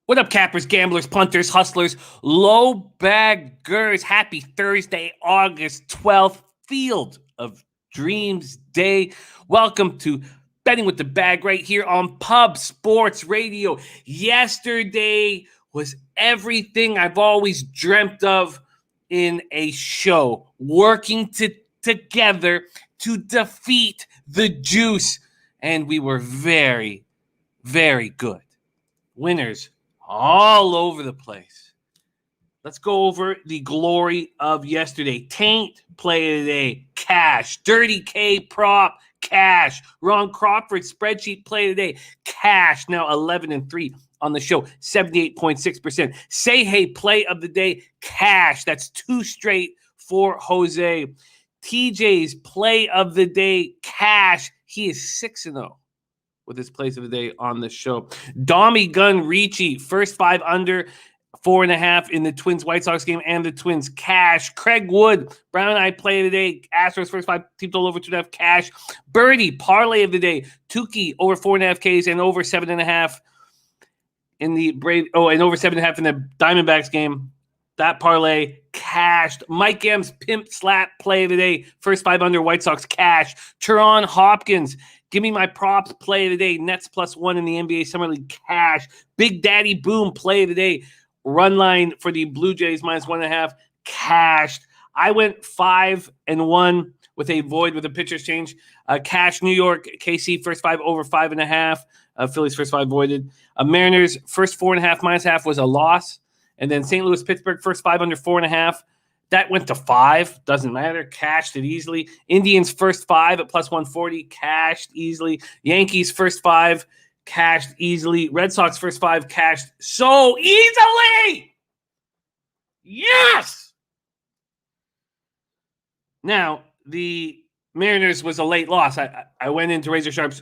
What up, cappers, gamblers, punters, hustlers, LoBaggers? Happy Thursday, August 12th, Field of Dreams Day. Welcome to Betting with the Bag right here on Pub Sports Radio. Yesterday was everything I've always dreamt of in a show, working together to defeat the juice. And we were very, very good. Winners all over the place. Let's go over the glory of yesterday. TAINT play of the day, cash. Dirty K prop, cash. Ron Crawford spreadsheet play of the day, cash. Now 11-3 on the show, 78.6%. Say hey play of the day, cash. That's 2 straight for Jose. TJ's play of the day, cash. He is 6-0. With his place of the day on the show. Dommy Gun Ricci, first 5 under, 4.5 in the Twins White Sox game and the Twins cash. Craig Wood, Brown Eye play of the day. Astros first 5 team total over 2.5 cash. Birdie parlay of the day. Tukey over 4.5 Ks and over 7.5 in the and over 7.5 in the Diamondbacks game. That parlay cashed. Mike M's pimp slap play of the day. First 5 under, White Sox cash. Teron Hopkins, give me my props play of the day. Nets +1 in the NBA Summer League cash. Big Daddy Boom play of the day. Run line for the Blue Jays -1.5 cashed. I went 5-1 with a void with a pitcher's change. Cash New York, KC first 5 over 5.5. Phillies first 5 voided. Mariners first 4.5 -0.5 was a loss. And then St. Louis, Pittsburgh, first 5 under 4.5. That went to 5. Doesn't matter. Cashed it easily. Indians, first 5 at +140. Cashed easily. Yankees, first 5. Cashed easily. Red Sox, first 5. Cashed so easily. Yes! Now, the Mariners was a late loss. I went into Razor Sharp's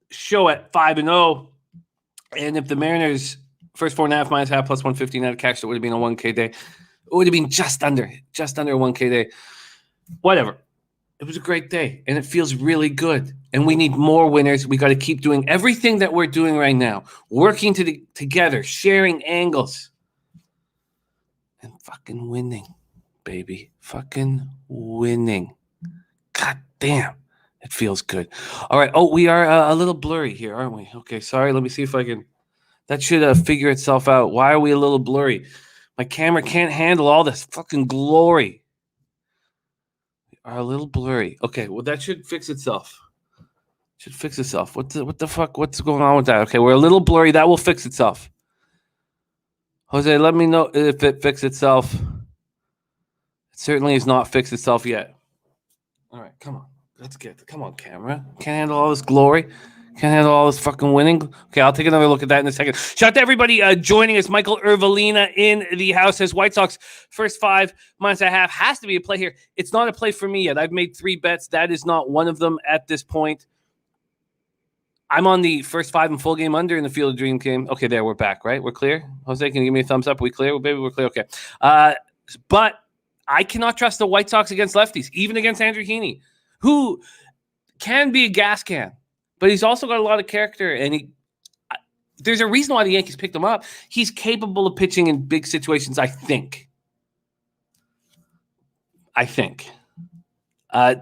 show at 5-0. And if the Mariners first 4.5 -0.5 +115 had cashed, it would have been a 1K day. It would have been just under a 1K day. Whatever. It was a great day, and it feels really good. And we need more winners. We got to keep doing everything that we're doing right now, working together, sharing angles, and fucking winning, baby. Fucking winning. God damn. It feels good. All right. Oh, we are a little blurry here, aren't we? Okay, sorry. Let me see if I can. That should figure itself out. Why are we a little blurry? My camera can't handle all this fucking glory. We are a little blurry. Okay, well, that should fix itself. What the fuck? What's going on with that? Okay, we're a little blurry. That will fix itself. Jose, let me know if it fixed itself. It certainly has not fixed itself yet. All right, come on. Come on, camera. Can't handle all this glory. Can't handle all this fucking winning. Okay, I'll take another look at that in a second. Shout out to everybody joining us. Michael Ervelina in the house says White Sox first 5 -0.5 has to be a play here. It's not a play for me yet. I've made 3 bets. That is not one of them at this point. I'm on the first 5 and full game under in the Field of Dream game. Okay, there, we're back, right? We're clear? Jose, can you give me a thumbs up? Are we clear? Well, baby, we're clear. Okay. But I cannot trust the White Sox against lefties, even against Andrew Heaney, who can be a gas can. But he's also got a lot of character, and there's a reason why the Yankees picked him up. He's capable of pitching in big situations, I think.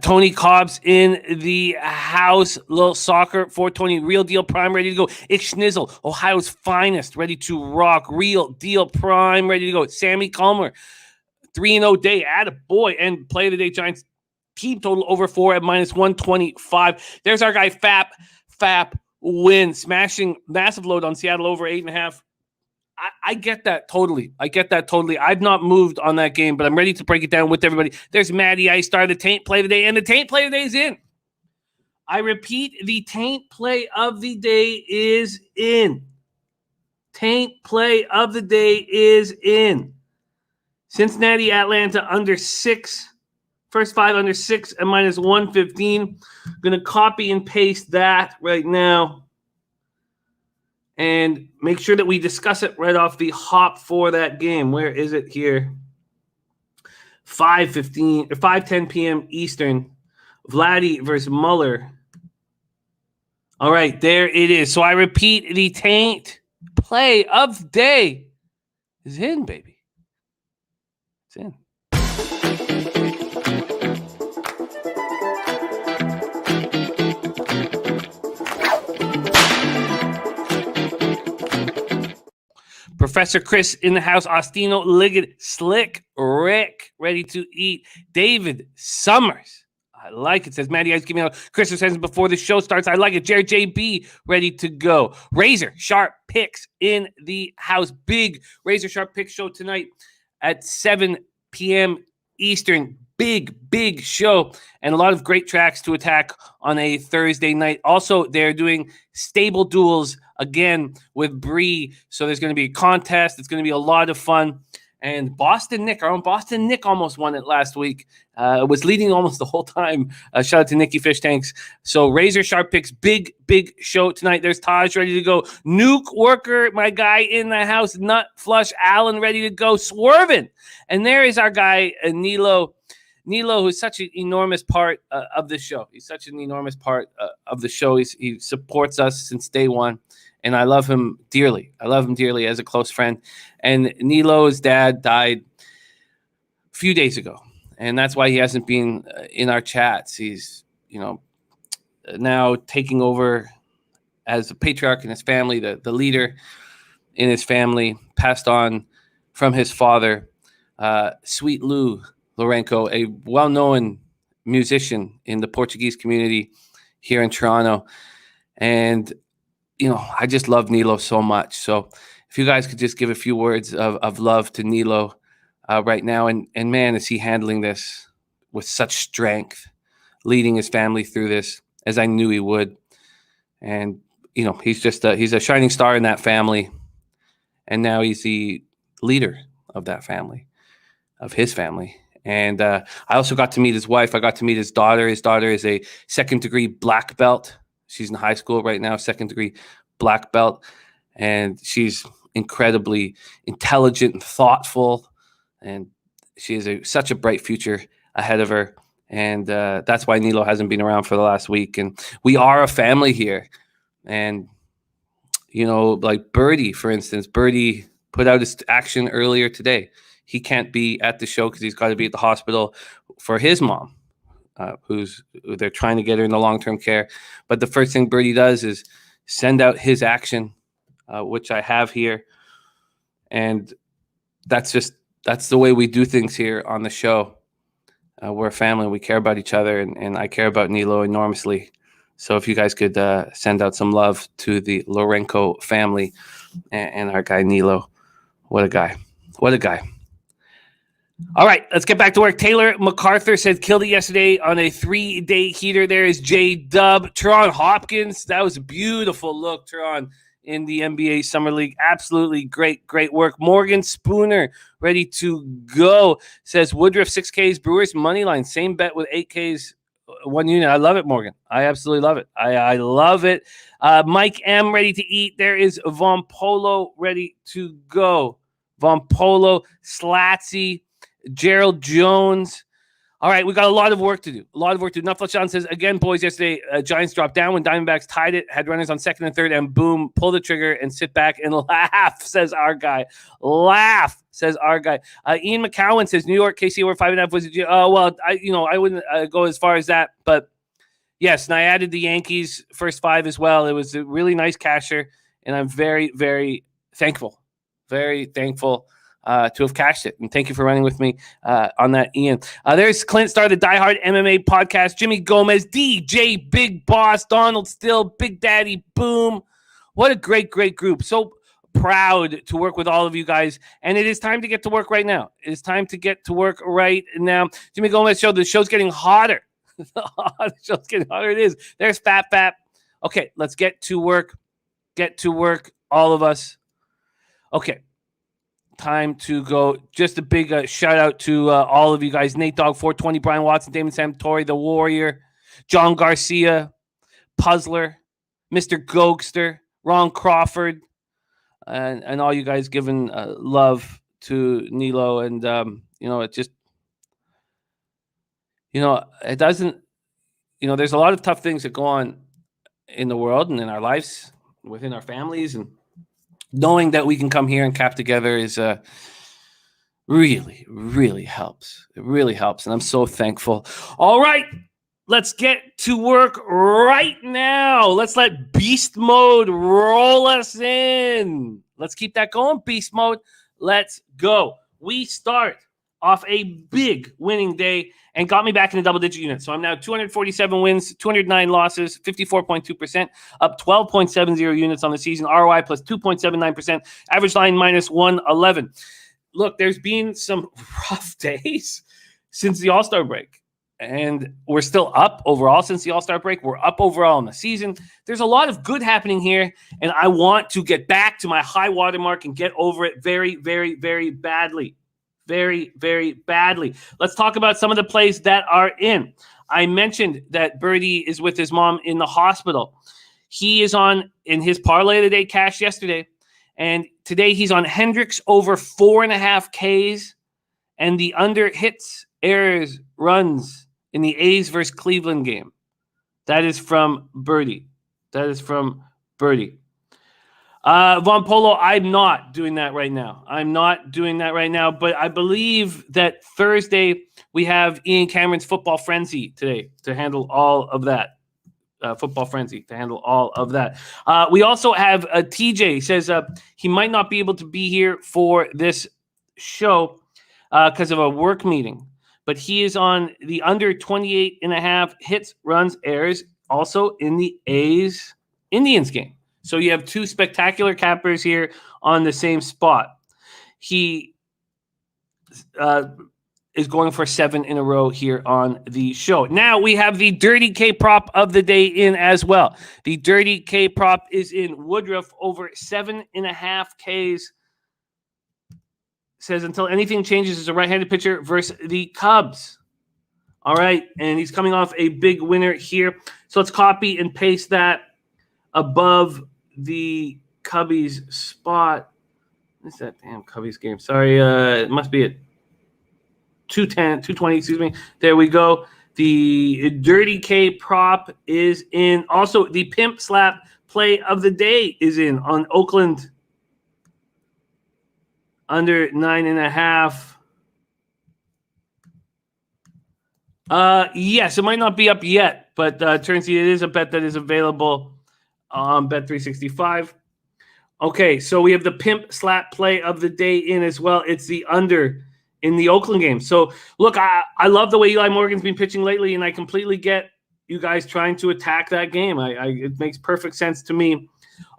Tony Cobb's in the house. Little soccer for Tony. Real Deal Prime ready to go. It's Schnizzle, Ohio's finest, ready to rock. Real Deal Prime ready to go. Sammy Calmer, 3-0 day. Attaboy. And play of the day, Giants. Team total over 4 at -125. There's our guy, Fap win. Smashing massive load on Seattle over 8.5. I get that totally. I've not moved on that game, but I'm ready to break it down with everybody. There's Matty Ice Star, the TAINT play of the day, and the TAINT play of the day is in. I repeat, the TAINT play of the day is in. TAINT play of the day is in. Cincinnati, Atlanta under 6. First 5 under 6 at -115. Going to copy and paste that right now. And make sure that we discuss it right off the hop for that game. Where is it here? 5:10 p.m. Eastern. Vladdy versus Muller. All right, there it is. So I repeat, the TAINT play of the day is in, baby. It's in. Professor Chris in the house. Ostino, Liggett, Slick, Rick, ready to eat. David Summers. I like it. Says Matty, guys, give me a Christmas present before the show starts. I like it. Jared JB, ready to go. Razor Sharp Picks in the house. Big Razor Sharp Picks show tonight at 7 p.m. Eastern. Big show, and a lot of great tracks to attack on a Thursday night. Also, they're doing stable duels again with Bree, so there's going to be a contest. It's going to be a lot of fun. And Boston Nick, our own Boston Nick, almost won it last week. Was leading almost the whole time. Shout out to Nicky Fish Tanks. So Razor Sharp Picks, big show tonight. There's Taj ready to go. Nuke Worker, my guy in the house. Nut Flush Allen ready to go. Swerving. And there is our guy, Nilo, who's such an enormous part of the show. He's such an enormous part of the show. He supports us since day one, and I love him dearly. I love him dearly as a close friend. And Nilo's dad died a few days ago, and that's why he hasn't been in our chats. He's, now taking over as a patriarch in his family, the leader in his family, passed on from his father, Sweet Lou Lourenco, a well-known musician in the Portuguese community here in Toronto. And, I just love Nilo so much. So if you guys could just give a few words of love to Nilo right now. And man, is he handling this with such strength, leading his family through this, as I knew he would. And, he's just he's a shining star in that family. And now he's the leader of that family, of his family. And I also got to meet his wife. I got to meet his daughter. His daughter is a second-degree black belt. She's in high school right now, second-degree black belt. And she's incredibly intelligent and thoughtful. And she has such a bright future ahead of her. And that's why Nilo hasn't been around for the last week. And we are a family here. And, like Birdie, for instance, Birdie put out his action earlier today. He can't be at the show because he's got to be at the hospital for his mom, who they're trying to get her in the long-term care. But the first thing Birdie does is send out his action, which I have here. And that's the way we do things here on the show. We're a family. We care about each other, and I care about Nilo enormously. So if you guys could send out some love to the Lourenco family and our guy Nilo. What a guy. What a guy. All right, let's get back to work. Taylor MacArthur said killed it yesterday on a 3-day heater. There is J-Dub. Teron Hopkins, that was a beautiful look, Teron, in the NBA Summer League. Absolutely great work. Morgan Spooner, ready to go, says Woodruff 6Ks, Brewers money line. Same bet with 8Ks, 1 unit. I love it, Morgan. I absolutely love it. I love it. Mike M, ready to eat. There is Von Polo, ready to go. Von Polo, Slatsy, Gerald Jones. All right, we got a lot of work to do. Nuffle Sean says, again, boys, yesterday, Giants dropped down when Diamondbacks tied it, had runners on second and third, and boom, pull the trigger and sit back and laugh, says our guy. Ian McCowan says, New York, KC over 5.5 was well, I wouldn't go as far as that, but yes, and I added the Yankees first 5 as well. It was a really nice casher, and I'm very, very thankful. Very thankful to have cashed it. And thank you for running with me on that, Ian. There's Clint Starr, the Die Hard MMA podcast, Jimmy Gomez, DJ Big Boss, Donald Still, Big Daddy Boom. What a great group. So proud to work with all of you guys. And it is time to get to work right now. It is time to get to work right now. Jimmy Gomez show, the show's getting hotter. The show's getting hotter. It is. There's Fat. Okay, let's get to work. All of us. Okay. Time to go. Just a big shout out to all of you guys. Nate Dogg 420, Brian Watson, Damon Samtori, The Warrior, John Garcia, Puzzler, Mr. Gokster, Ron Crawford, and all you guys giving love to Nilo. And, it just, it doesn't, there's a lot of tough things that go on in the world and in our lives, within our families. And knowing that we can come here and cap together is really, really helps. It really helps, and I'm so thankful. All right, let's get to work right now. Let's let Beast Mode roll us in. Let's keep that going, Beast Mode. Let's go. We start off a big winning day and got me back in the double-digit units. So I'm now 247 wins, 209 losses, 54.2%, up 12.70 units on the season. ROI plus 2.79%, average line minus 111. Look, there's been some rough days since the All-Star break, and we're still up overall since the All-Star break. We're up overall in the season. There's a lot of good happening here, and I want to get back to my high watermark and get over it very, very, very badly. Very, very badly. Let's talk about some of the plays that are in. I mentioned that Birdie is with his mom in the hospital. He is on in his parlay of the day cash yesterday. And today he's on Hendricks over 4.5 Ks and the under hits, errors, runs in the A's versus Cleveland game. That is from Birdie. Von Polo, I'm not doing that right now. But I believe that Thursday we have Ian Cameron's Football Frenzy today to handle all of that. We also have TJ says he might not be able to be here for this show because of a work meeting, but he is on the under 28.5 hits, runs, errors, also in the A's Indians game. So you have two spectacular cappers here on the same spot. He is going for 7 in a row here on the show. Now we have the Dirty K prop of the day in as well. The Dirty K prop is in Woodruff over 7.5 Ks. Says until anything changes is a right-handed pitcher versus the Cubs. All right, and he's coming off a big winner here. So let's copy and paste that above the Cubbies spot. What's that damn Cubbies game? Sorry, it must be at 220, excuse me. There we go. The Dirty K prop is in. Also, the Pimp Slap play of the day is in on Oakland under 9.5. Yes, it might not be up yet, but turns out it is a bet that is available on Bet365. Okay, so we have the Pimp Slap play of the day in as well. It's the under in the Oakland game. So, look, I love the way Eli Morgan's been pitching lately, and I completely get you guys trying to attack that game. It makes perfect sense to me.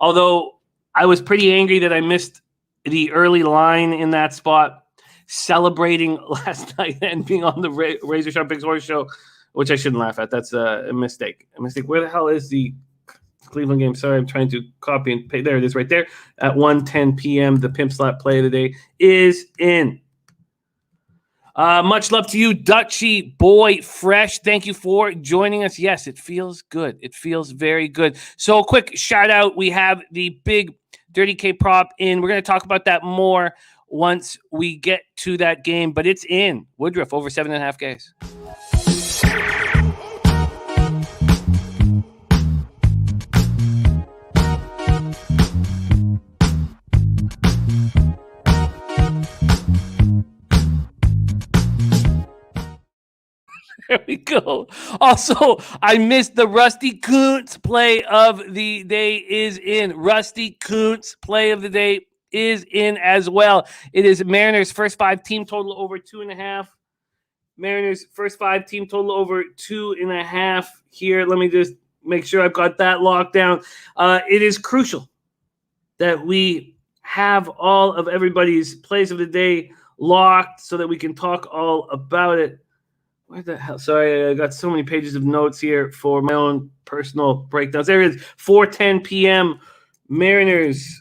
Although I was pretty angry that I missed the early line in that spot, celebrating last night and being on the Razor Sharp Big Horse show, which I shouldn't laugh at. That's a mistake. Where the hell is the Cleveland game? Sorry, I'm trying to copy and paste. There it is right there. At 1:10 p.m., the Pimp Slap play of the day is in. Much love to you, Dutchy Boy Fresh. Thank you for joining us. Yes, it feels good. It feels very good. So quick shout out. We have the big Dirty K prop in. We're going to talk about that more once we get to that game, but it's in Woodruff over 7.5 Ks. There we go. Also, I missed the Rusty Kuntz play of the day is in. Rusty Kuntz play of the day is in as well. It is Mariners first 5 team total over 2.5. Mariners first 5 team total over 2.5 here. Let me just make sure I've got that locked down. It is crucial that we have all of everybody's plays of the day locked so that we can talk all about it. Where the hell? Sorry, I got so many pages of notes here for my own personal breakdowns. There it is, 4:10 p.m. Mariners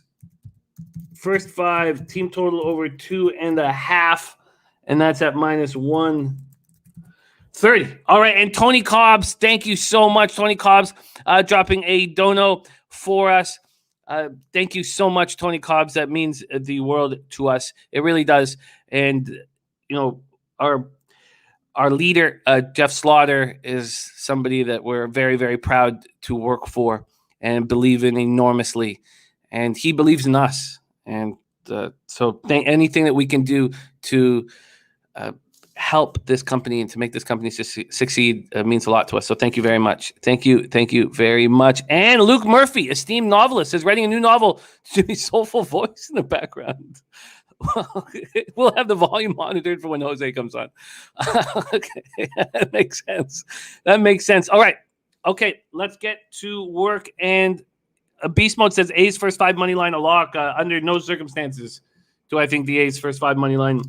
first 5 team total over 2.5, and that's at minus 130. All right, and Tony Cobbs, thank you so much, Tony Cobbs, dropping a dono for us. Thank you so much, Tony Cobbs. That means the world to us. It really does. And you know, our leader, Jeff Slaughter, is somebody that we're very, very proud to work for and believe in enormously. And he believes in us. And so anything that we can do to help this company and to make this company succeed means a lot to us. So thank you very much. Thank you very much. And Luke Murphy, esteemed novelist, is writing a new novel. Jimmy's soulful voice in the background. We'll have the volume monitored for when Jose comes on. Okay, that makes sense. All right. Okay, let's get to work. And Beast Mode says A's first 5 money line a lock. Under no circumstances do I think the A's first 5 money line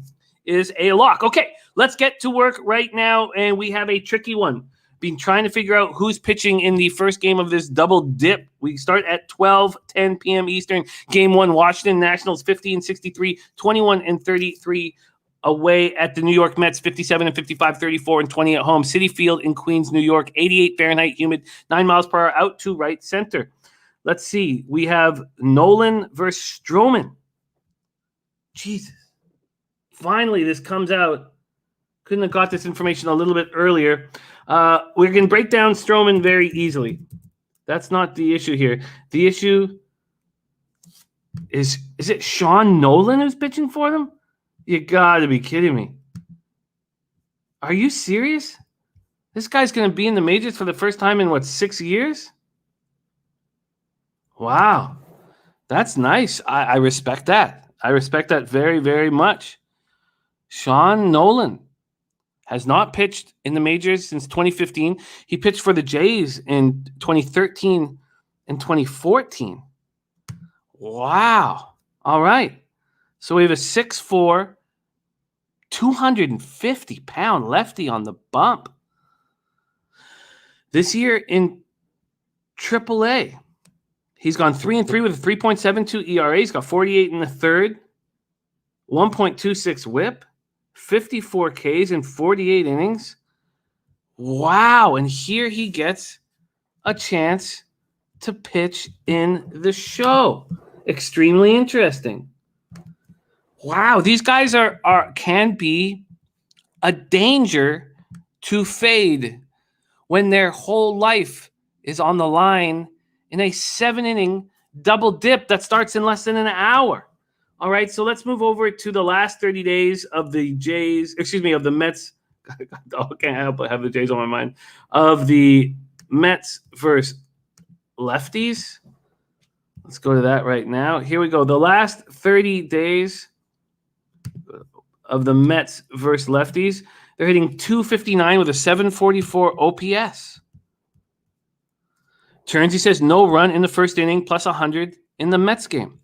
is a lock. Okay, let's get to work right now. And we have a tricky one. Been trying to figure out who's pitching in the first game of this double dip. We start at 12:10 p.m. Eastern. Game 1, Washington Nationals 50-63, 21-33 away at the New York Mets, 57-55, 34-20 at home. Citi Field in Queens, New York, 88 Fahrenheit, humid, 9 miles per hour, out to right center. Let's see. We have Nolan versus Stroman. Jesus. Finally, this comes out. Couldn't have got this information a little bit earlier. We can break down Stroman very easily. That's not the issue here. The issue is it Sean Nolan who's pitching for them? You got to be kidding me. Are you serious? This guy's going to be in the majors for the first time in, 6 years? Wow. That's nice. I respect that. I respect that very, very much. Sean Nolan has not pitched in the majors since 2015. He pitched for the Jays in 2013 and 2014. Wow. All right. So we have a 6'4", 250-pound lefty on the bump. This year in AAA, he's gone 3-3 with a 3.72 ERA. He's got 48 in the third, 1.26 whip, 54 Ks in 48 innings. Wow. And here he gets a chance to pitch in the show. Extremely interesting. Wow. These guys can be a danger to fade when their whole life is on the line in a 7-inning double dip that starts in less than an hour. All right, so let's move over to the last 30 days of the of the Mets. I can't help but have the Jays on my mind. Of the Mets versus lefties. Let's go to that right now. Here we go. The last 30 days of the Mets versus lefties. They're hitting 259 with a 744 OPS. Turnsey says no run in the first inning plus 100 in the Mets game.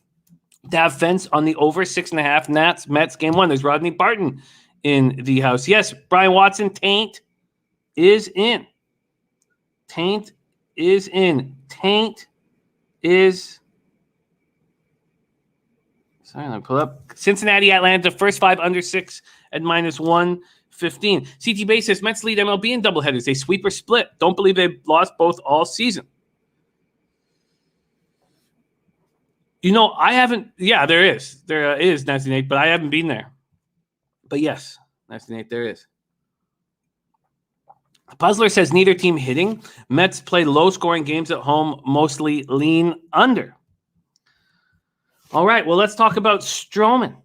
Dav Fence on the over 6.5. Nats Mets game 1. There's Rodney Barton in the house. Yes, Brian Watson. Taint is in. Taint is in. Taint is. Sorry, let me pull up. Cincinnati, Atlanta. First 5 under 6 at -115. CT Bay says Mets lead MLB in doubleheaders. They sweep or split. Don't believe they've lost both all season. I haven't. Yeah, there is. There is Nasty Nate, but I haven't been there. But yes, Nasty Nate, there is. Puzzler says neither team hitting. Mets play low-scoring games at home, mostly lean under. All right, well, let's talk about Stroman.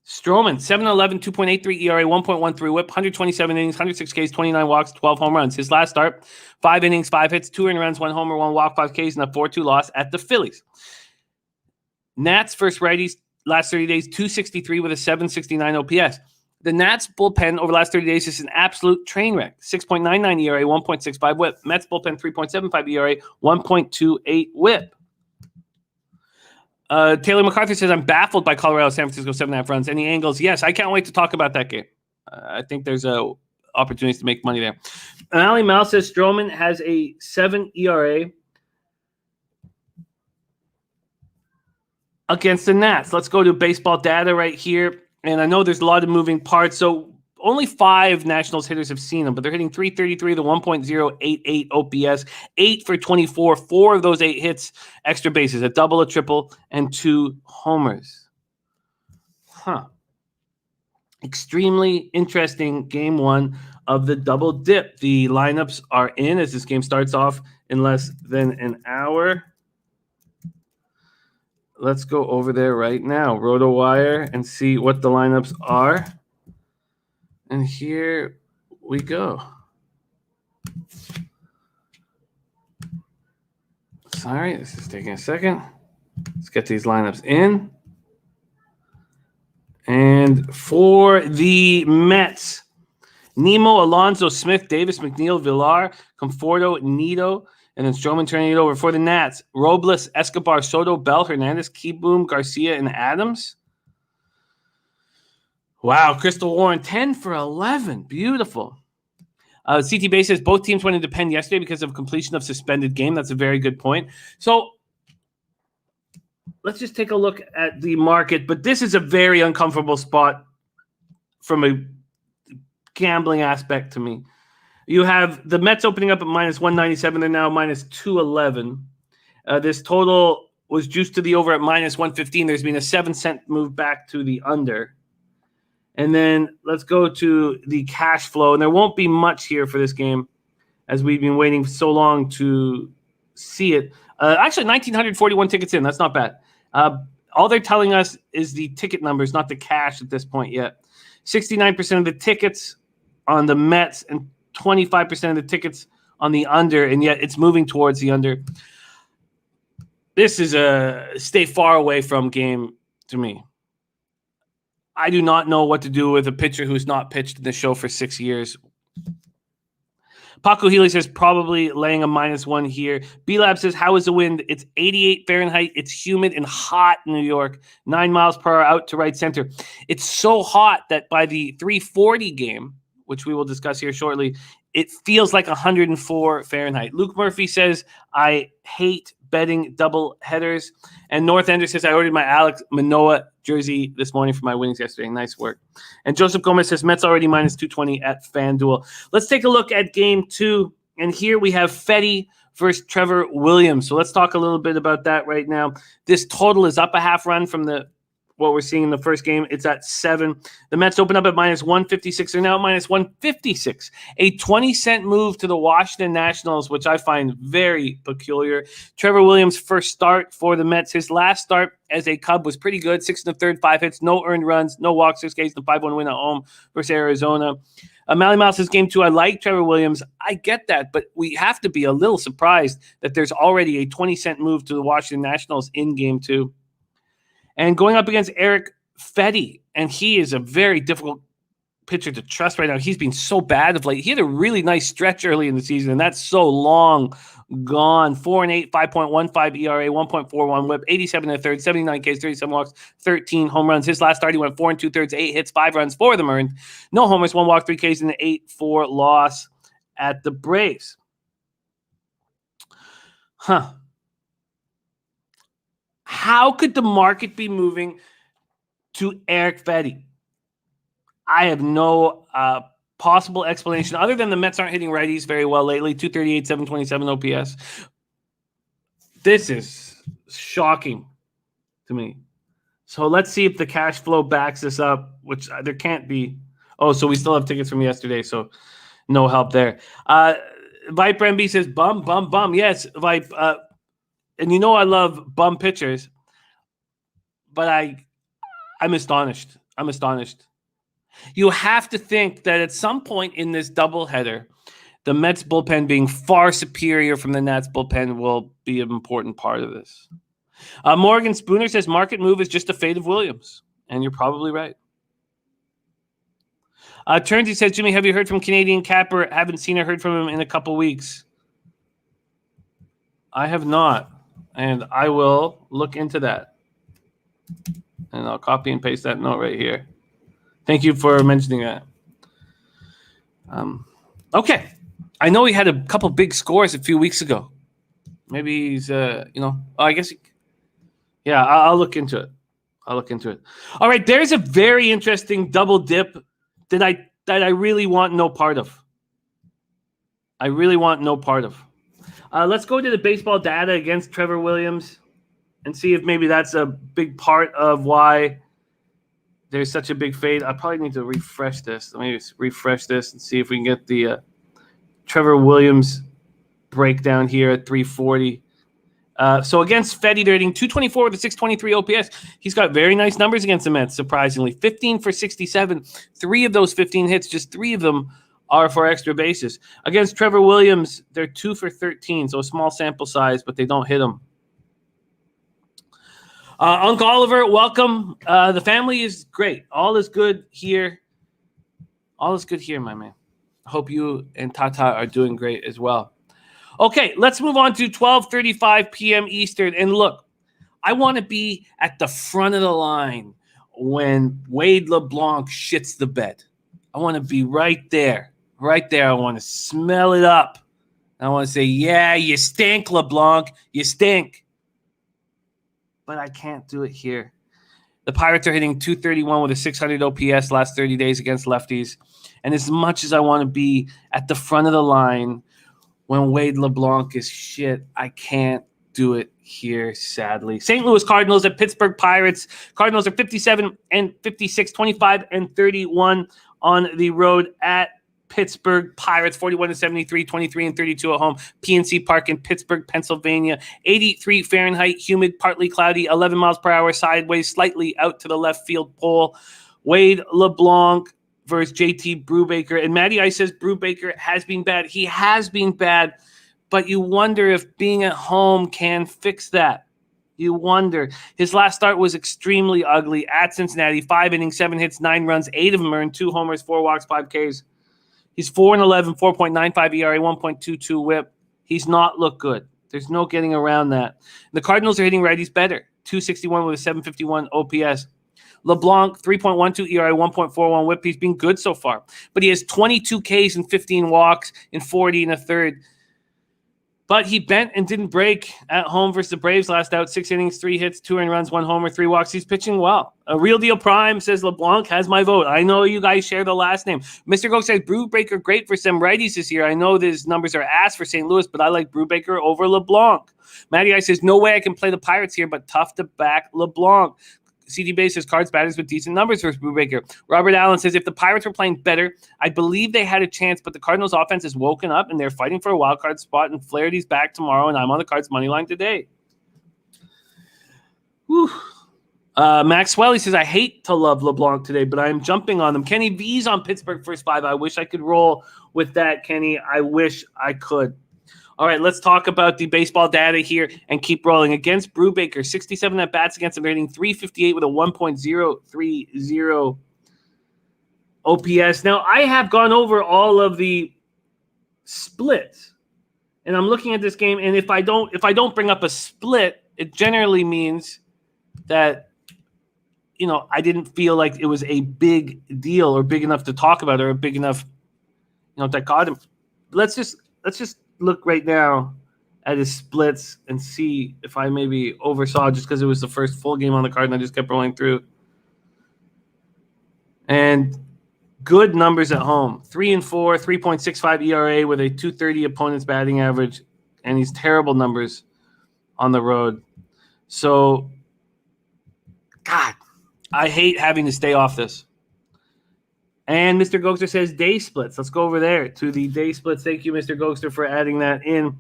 Stroman, 7-11, 2.83 ERA, 1.13 whip, 127 innings, 106 Ks, 29 walks, 12 home runs. His last start, 5 innings, 5 hits, 2 earned runs, 1 homer, 1 walk, 5 Ks, and a 4-2 loss at the Phillies. Nats versus righties, last 30 days, 263 with a 769 OPS. The Nats bullpen over the last 30 days is an absolute train wreck. 6.99 ERA, 1.65 whip. Mets bullpen, 3.75 ERA, 1.28 whip. Taylor MacArthur says, I'm baffled by Colorado, San Francisco, 7.5 runs. Any angles? Yes, I can't wait to talk about that game. I think there's opportunities to make money there. And Ali Mal says Stroman has a 7 ERA against the Nats. Let's go to baseball data right here. And I know there's a lot of moving parts. So only 5 Nationals hitters have seen him, but they're hitting 333, the 1.088 OPS, 8 for 24, 4 of those 8 hits, extra bases, a double, a triple, and 2 homers. Extremely interesting game 1 of the double dip. The lineups are in as this game starts off in less than an hour. let's go over there right now, RotoWire, and see what the lineups are. And here we go. Sorry, this is taking a second. Let's get these lineups in. And for the Mets, Nemo, Alonso, Smith, Davis, McNeil, Villar, Conforto, Nito, and then Stroman turning it over. For the Nats, Robles, Escobar, Soto, Bell, Hernandez, Keyboom, Garcia, and Adams. Wow, Crystal Warren, 10 for 11. Beautiful. CT Base says both teams went into pen yesterday because of completion of suspended game. That's a very good point. So let's just take a look at the market. But this is a very uncomfortable spot from a gambling aspect to me. You have the Mets opening up at minus 197. They're now minus 211. This total was juiced to the over at minus 115. There's been a 7-cent move back to the under. And then let's go to the cash flow. And there won't be much here for this game as we've been waiting so long to see it. Actually, 1,941 tickets in. That's not bad. All they're telling us is the ticket numbers, not the cash at this point yet. 69% of the tickets on the Mets and 25% of the tickets on the under, and yet it's moving towards the under. This is a stay far away from game to me. I do not know what to do with a pitcher who's not pitched in the show for 6 years. Paco Healy says probably laying a -1 here. B-Lab says, how is the wind? It's 88 Fahrenheit. It's humid and hot in New York. 9 miles per hour out to right center. It's so hot that by the 340 game, which we will discuss here shortly, it feels like 104 Fahrenheit. Luke Murphy says, I hate betting double headers. And North Ender says, I ordered my Alex Manoah jersey this morning for my winnings yesterday. Nice work. And Joseph Gomez says, Mets already minus 220 at FanDuel. Let's take a look at game 2. And here we have Fetty versus Trevor Williams. So let's talk a little bit about that right now. This total is up a half run from what we're seeing in the first game. It's at 7. The Mets open up at minus 156. They're now minus 156. A 20-cent move to the Washington Nationals, which I find very peculiar. Trevor Williams' first start for the Mets. His last start as a Cub was pretty good. 6 1/3, 5 hits, no earned runs, no walks, 6 Ks, and 5-1 win at home versus Arizona. Mally Mouse says game 2. I like Trevor Williams. I get that, but we have to be a little surprised that there's already a 20-cent move to the Washington Nationals in game 2. And going up against Eric Fetty, and he is a very difficult pitcher to trust right now. He's been so bad of late. He had a really nice stretch early in the season, and that's so long gone. 4-8, 5.15 ERA, 1.41 WHIP, 87 1/3, 79 Ks, 37 walks, 13 home runs. His last start, he went 4 2/3, 8 hits, 5 runs, 4 of them earned. No homers, 1 walk, 3 Ks, and an 8-4 loss at the Braves. How could the market be moving to Eric Fetty? I have no possible explanation other than the Mets aren't hitting righties very well lately. 238, 727 OPS. This is shocking to me. So let's see if the cash flow backs this up, which there can't be. Oh, so we still have tickets from yesterday, so no help there. Viper MB says, bum. Yes, Vipe. And you know I love bum pitchers, but I'm astonished. I'm astonished. You have to think that at some point in this doubleheader, the Mets bullpen being far superior from the Nats bullpen will be an important part of this. Morgan Spooner says market move is just a fate of Williams, and you're probably right. Turnsy says, Jimmy, have you heard from Canadian Capper? Haven't seen or heard from him in a couple weeks. I have not. And I will look into that. And I'll copy and paste that note right here. Thank you for mentioning that. Okay. I know he had a couple big scores a few weeks ago. Maybe he's, I guess. I'll look into it. All right. There's a very interesting double dip that I really want no part of. Let's go to the baseball data against Trevor Williams and see if maybe that's a big part of why there's such a big fade. I probably need to refresh this. Let me just refresh this and see if we can get the Trevor Williams breakdown here at 340. So against Fetty, they're hitting 224 with a 623 OPS. He's got very nice numbers against the Mets, surprisingly. 15 for 67. 3 of those 15 hits, just 3 of them are for extra bases. Against Trevor Williams, they're 2 for 13, so a small sample size, but they don't hit him. Uncle Oliver, welcome. The family is great. All is good here. All is good here, my man. Hope you and Tata are doing great as well. Okay, let's move on to 12:35 p.m. Eastern. And look, I want to be at the front of the line when Wade LeBlanc shits the bed. I want to be right there. Right there. I want to smell it up. I want to say, yeah, you stink, LeBlanc. You stink. But I can't do it here. The Pirates are hitting 231 with a 600 OPS last 30 days against lefties. And as much as I want to be at the front of the line when Wade LeBlanc is shit, I can't do it here, sadly. St. Louis Cardinals at Pittsburgh Pirates. Cardinals are 57 and 56, 25 and 31 on the road at Pittsburgh Pirates, 41 and 73, 23 and 32 at home. PNC Park in Pittsburgh, Pennsylvania. 83 Fahrenheit, humid, partly cloudy, 11 miles per hour, sideways, slightly out to the left field pole. Wade LeBlanc versus JT Brubaker. And Matty Ice says Brubaker has been bad. He has been bad, but you wonder if being at home can fix that. You wonder. His last start was extremely ugly at Cincinnati. 5 innings, 7 hits, 9 runs, 8 of them earned, 2 homers, 4 walks, 5 Ks. He's 4-11, 4.95 ERA, 1.22 WHIP. He's not looked good. There's no getting around that. The Cardinals are hitting righties better. 261 with a 751 OPS. LeBlanc, 3.12 ERA, 1.41 WHIP. He's been good so far. But he has 22 Ks and 15 walks in 40 and a third. But he bent and didn't break at home versus the Braves last out. 6 innings, 3 hits, 2 earned runs, 1 homer, 3 walks. He's pitching well. A Real Deal Prime says LeBlanc has my vote. I know you guys share the last name. Mr. Goak says Brubaker great for some righties this year. I know his numbers are ass for St. Louis, but I like Brubaker over LeBlanc. Matty I says no way I can play the Pirates here, but tough to back LeBlanc. CD Base says Cards batters with decent numbers versus Brubaker. Robert Allen says if the Pirates were playing better, I believe they had a chance, but the Cardinals offense is woken up and they're fighting for a wild card spot, and Flaherty's back tomorrow, and I'm on the Cards money line today. Whew. Maxwell, he says, I hate to love LeBlanc today, but I'm jumping on them. Kenny V's on Pittsburgh first 5. I wish I could roll with that, Kenny. I wish I could. All right, let's talk about the baseball data here and keep rolling. Against Brubaker, 67 at-bats against him, hitting 358 with a 1.030 OPS. Now, I have gone over all of the splits, and I'm looking at this game, and if I don't bring up a split, it generally means that, you know, I didn't feel like it was a big deal or big enough to talk about or a big enough, you know, dichotomy. Let's just look right now at his splits and see if I maybe oversaw just because it was the first full game on the card and I just kept rolling through. And good numbers at home. 3-4, 3.65 ERA with a 230 opponent's batting average, and he's terrible numbers on the road. So, God, I hate having to stay off this. And Mr. Gokster says day splits. Let's go over there to the day splits. Thank you, Mr. Gokster, for adding that in.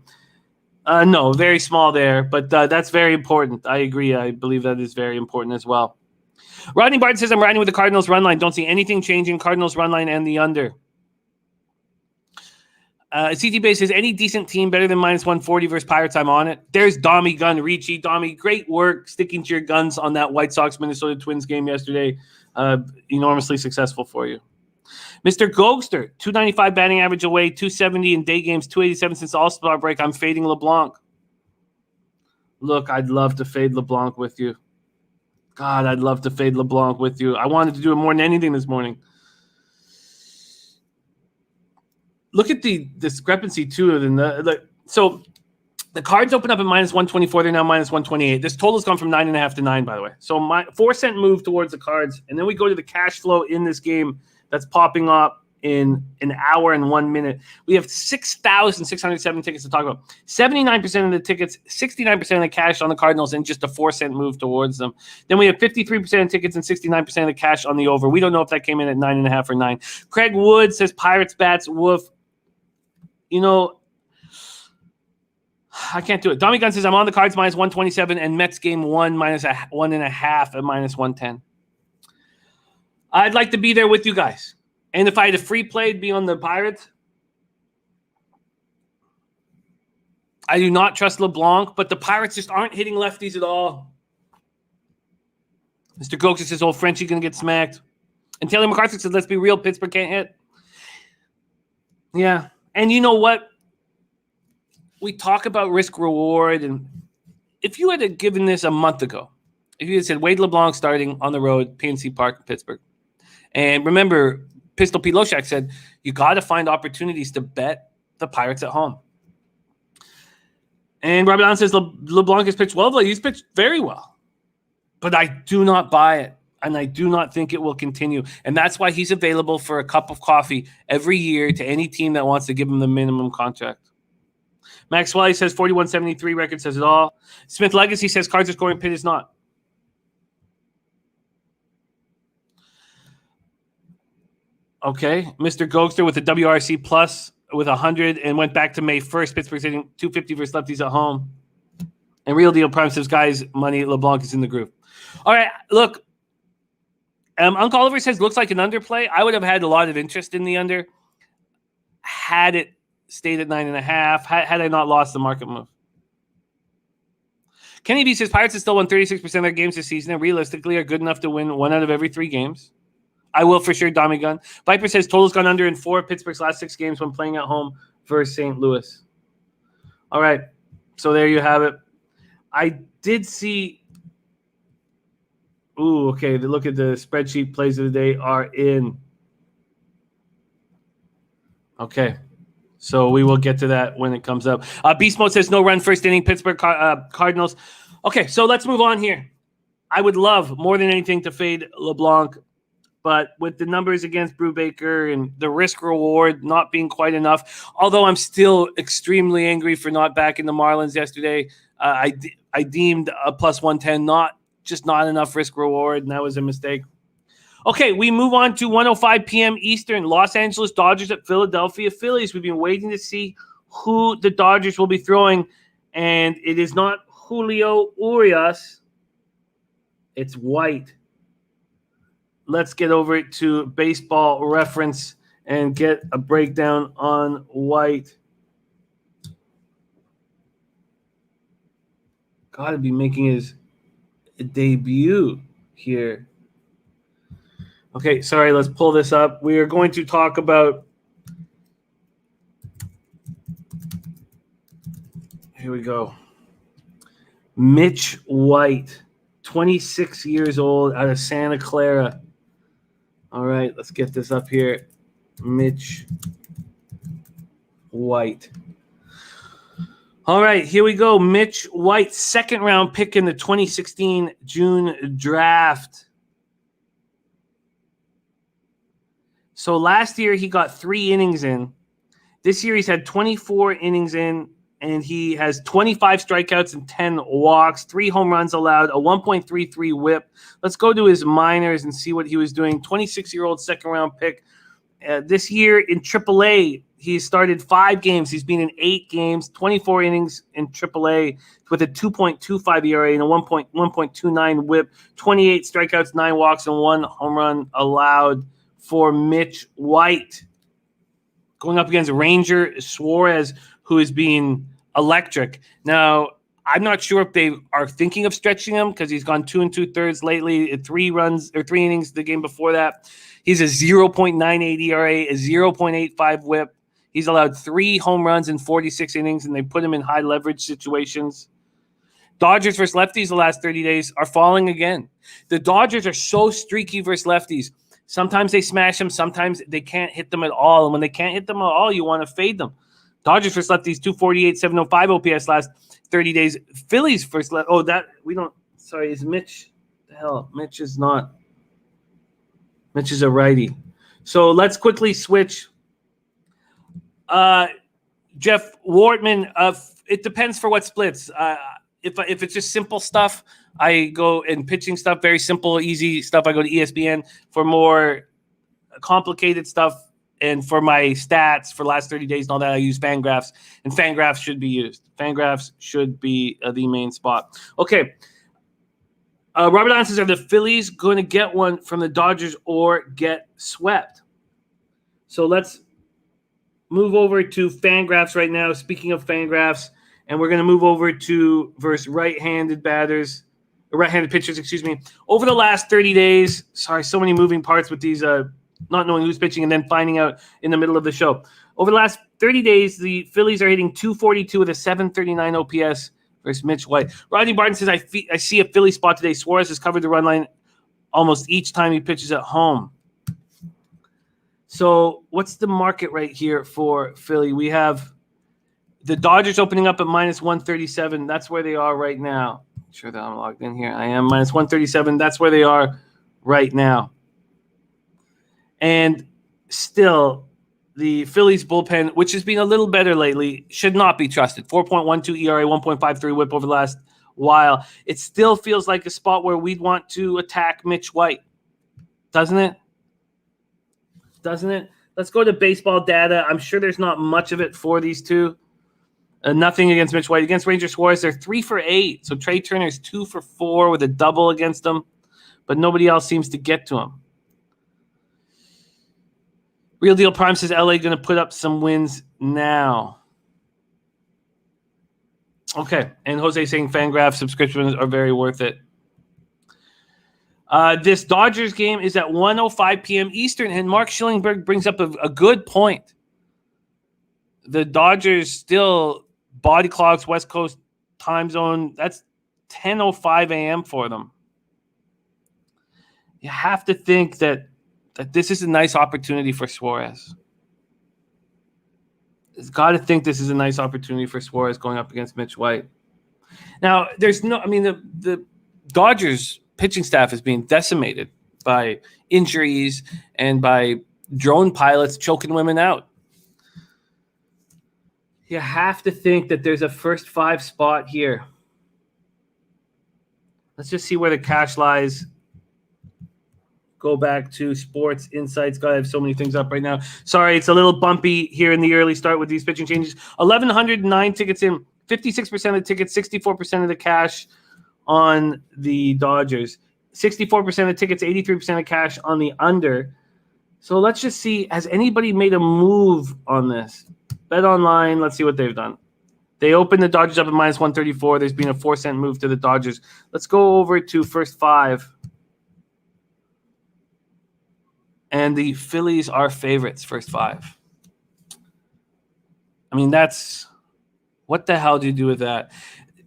No, very small there, but that's very important. I agree. I believe that is very important as well. Rodney Barton says, I'm riding with the Cardinals run line. Don't see anything changing. Cardinals run line and the under. CT Base says, any decent team better than minus 140 versus Pirates, I'm on it. There's Dommy Gun Ricci. Dommy, great work sticking to your guns on that White Sox-Minnesota Twins game yesterday. Enormously successful for you. Mr. Gokster, 295 batting average away, 270 in day games, 287 since the All-Star break. I'm fading LeBlanc. Look, I'd love to fade LeBlanc with you. God, I'd love to fade LeBlanc with you. I wanted to do it more than anything this morning. Look at the discrepancy, too. So the Cards open up at minus 124. They're now minus 128. This total's gone from 9.5 to 9, by the way. So my 4-cent move towards the Cards. And then we go to the cash flow in this game that's popping up in an hour and 1 minute. We have 6,607 tickets to talk about. 79% of the tickets, 69% of the cash on the Cardinals, and just a 4-cent move towards them. Then we have 53% of tickets and 69% of the cash on the over. We don't know if that came in at 9.5 or 9. Craig Wood says Pirates bats woof. You know, I can't do it. Tommy Gunn says, I'm on the Cards minus 127 and Mets game 1 minus 1.5 at minus 110. I'd like to be there with you guys. And if I had a free play, it'd be on the Pirates. I do not trust LeBlanc, but the Pirates just aren't hitting lefties at all. Mr. Goxa says, old Frenchie going to get smacked. And Taylor McCarthy says, let's be real, Pittsburgh can't hit. Yeah. And you know what? We talk about risk reward. And if you had given this a month ago, if you had said Wade LeBlanc starting on the road, PNC Park in Pittsburgh. And remember, Pistol Pete Loshak said, you got to find opportunities to bet the Pirates at home. And Robert Allen says LeBlanc has pitched well. He's pitched very well. But I do not buy it. And I do not think it will continue. And that's why he's available for a cup of coffee every year to any team that wants to give him the minimum contract. Max Wally says 41-73 record says it all. Smith Legacy says Cards are scoring, Pitt is not. Okay. Mr. Gokster with the WRC plus with 100 and went back to May 1st. Pittsburgh's hitting 250 versus lefties at home. And Real Deal Prime says, guys, money, LeBlanc is in the groove. All right, look. Uncle Oliver says, looks like an underplay. I would have had a lot of interest in the under had it stayed at 9.5, had I not lost the market move. Kenny B says, Pirates have still won 36% of their games this season and realistically are good enough to win 1 out of every 3 games. I will for sure, Dommy Gun. Viper says, total's gone under in 4 of Pittsburgh's last 6 games when playing at home versus St. Louis. All right, so there you have it. I did see... Ooh, okay. Look at the spreadsheet. Plays of the day are in. Okay. So we will get to that when it comes up. Beast Mode says no run first inning, Pittsburgh Cardinals. Okay, so let's move on here. I would love more than anything to fade LeBlanc, but with the numbers against Brubaker and the risk reward not being quite enough, although I'm still extremely angry for not backing the Marlins yesterday, I deemed a plus 110 not enough risk reward, and that was a mistake. Okay, we move on to 1:05 p.m. Eastern. Los Angeles Dodgers at Philadelphia Phillies. We've been waiting to see who the Dodgers will be throwing, and it is not Julio Urias. It's White. Let's get over to Baseball Reference and get a breakdown on White. Got to be making his debut here. Okay, sorry, let's pull this up. We are going to talk about... Here we go. Mitch White, 26 years old, out of Santa Clara. All right, let's get this up here. Mitch White. All right, here we go. Mitch White, 2nd round pick in the 2016 June draft. So last year he got 3 innings in. This year he's had 24 innings in, and he has 25 strikeouts and 10 walks, 3 home runs allowed, a 1.33 whip. Let's go to his minors and see what he was doing. 26-year-old 2nd round pick. This year in AAA, he started 5 games. He's been in 8 games, 24 innings in AAA with a 2.25 ERA and a 1.29 whip, 28 strikeouts, 9 walks, and 1 home run allowed for Mitch White. Going up against Ranger Suarez, who is being electric. Now, I'm not sure if they are thinking of stretching him because he's gone 2 2/3 lately, 3 innings the game before that. He's a 0.98 ERA, a 0.85 whip. He's allowed 3 home runs in 46 innings, and they put him in high leverage situations. Dodgers versus lefties the last 30 days are falling again. The Dodgers are so streaky versus lefties. Sometimes they smash them. Sometimes they can't hit them at all. And when they can't hit them at all, you want to fade them. Dodgers versus lefties, 248, 705 OPS last 30 days. Phillies versus is Mitch. The hell, Mitch is not. Mitch is a righty. So let's quickly switch. Jeff Wortman, it depends for what splits. If it's just simple stuff, I go and pitching stuff, very simple, easy stuff. I go to ESPN. For more complicated stuff, And for my stats for the last 30 days and all that, I use Fangraphs, and Fangraphs should be used. Fangraphs should be the main spot. Okay. Robert Allen says, are the Phillies going to get one from the Dodgers or get swept? So let's move over to Fangraphs right now. Speaking of Fangraphs, and we're going to move over to versus right-handed pitchers, excuse me. Over the last 30 days, sorry, so many moving parts with these not knowing who's pitching and then finding out in the middle of the show. Over the last 30 days, the Phillies are hitting 242 with a 739 OPS versus Mitch White. Rodney Barton says, I see a Philly spot today. Suarez has covered the run line almost each time he pitches at home. So what's the market right here for Philly? We have the Dodgers opening up at minus 137. That's where they are right now. Make sure that I'm logged in here. I am minus 137. That's where they are right now. And still, the Phillies bullpen, which has been a little better lately, should not be trusted. 4.12 ERA, 1.53 whip over the last while. It still feels like a spot where we'd want to attack Mitch White. Doesn't it? Doesn't it? Let's go to baseball data. I'm sure there's not much of it for these two. Nothing against Mitch White. Against Ranger Suarez, they're 3 for 8. So Trey Turner's 2 for 4 with a double against them. But nobody else seems to get to him. Real Deal Prime says LA going to put up some wins now. Okay. And Jose saying Fangraph subscriptions are very worth it. This Dodgers game is at 1:05 p.m. Eastern, and Mark Schillingberg brings up a good point. The Dodgers still body clocks West Coast time zone. That's 10:05 a.m. for them. You have to think that this is a nice opportunity for Suarez. It's got to think this is a nice opportunity for Suarez going up against Mitch White. Now, the Dodgers pitching staff is being decimated by injuries and by drone pilots choking women out. You have to think that there's a first 5 spot here. Let's just see where the cash lies. Go back to Sports Insights. God, I have so many things up right now. Sorry, it's a little bumpy here in the early start with these pitching changes. 1,109 tickets in, 56% of the tickets, 64% of the cash on the Dodgers. 64% of tickets, 83% of cash on the under. So let's just see, has anybody made a move on this? Bet Online, let's see what they've done. They opened the Dodgers up at minus 134. There's been a 4-cent move to the Dodgers. Let's go over to first 5. And the Phillies are favorites, first 5. I mean, that's – what the hell do you do with that?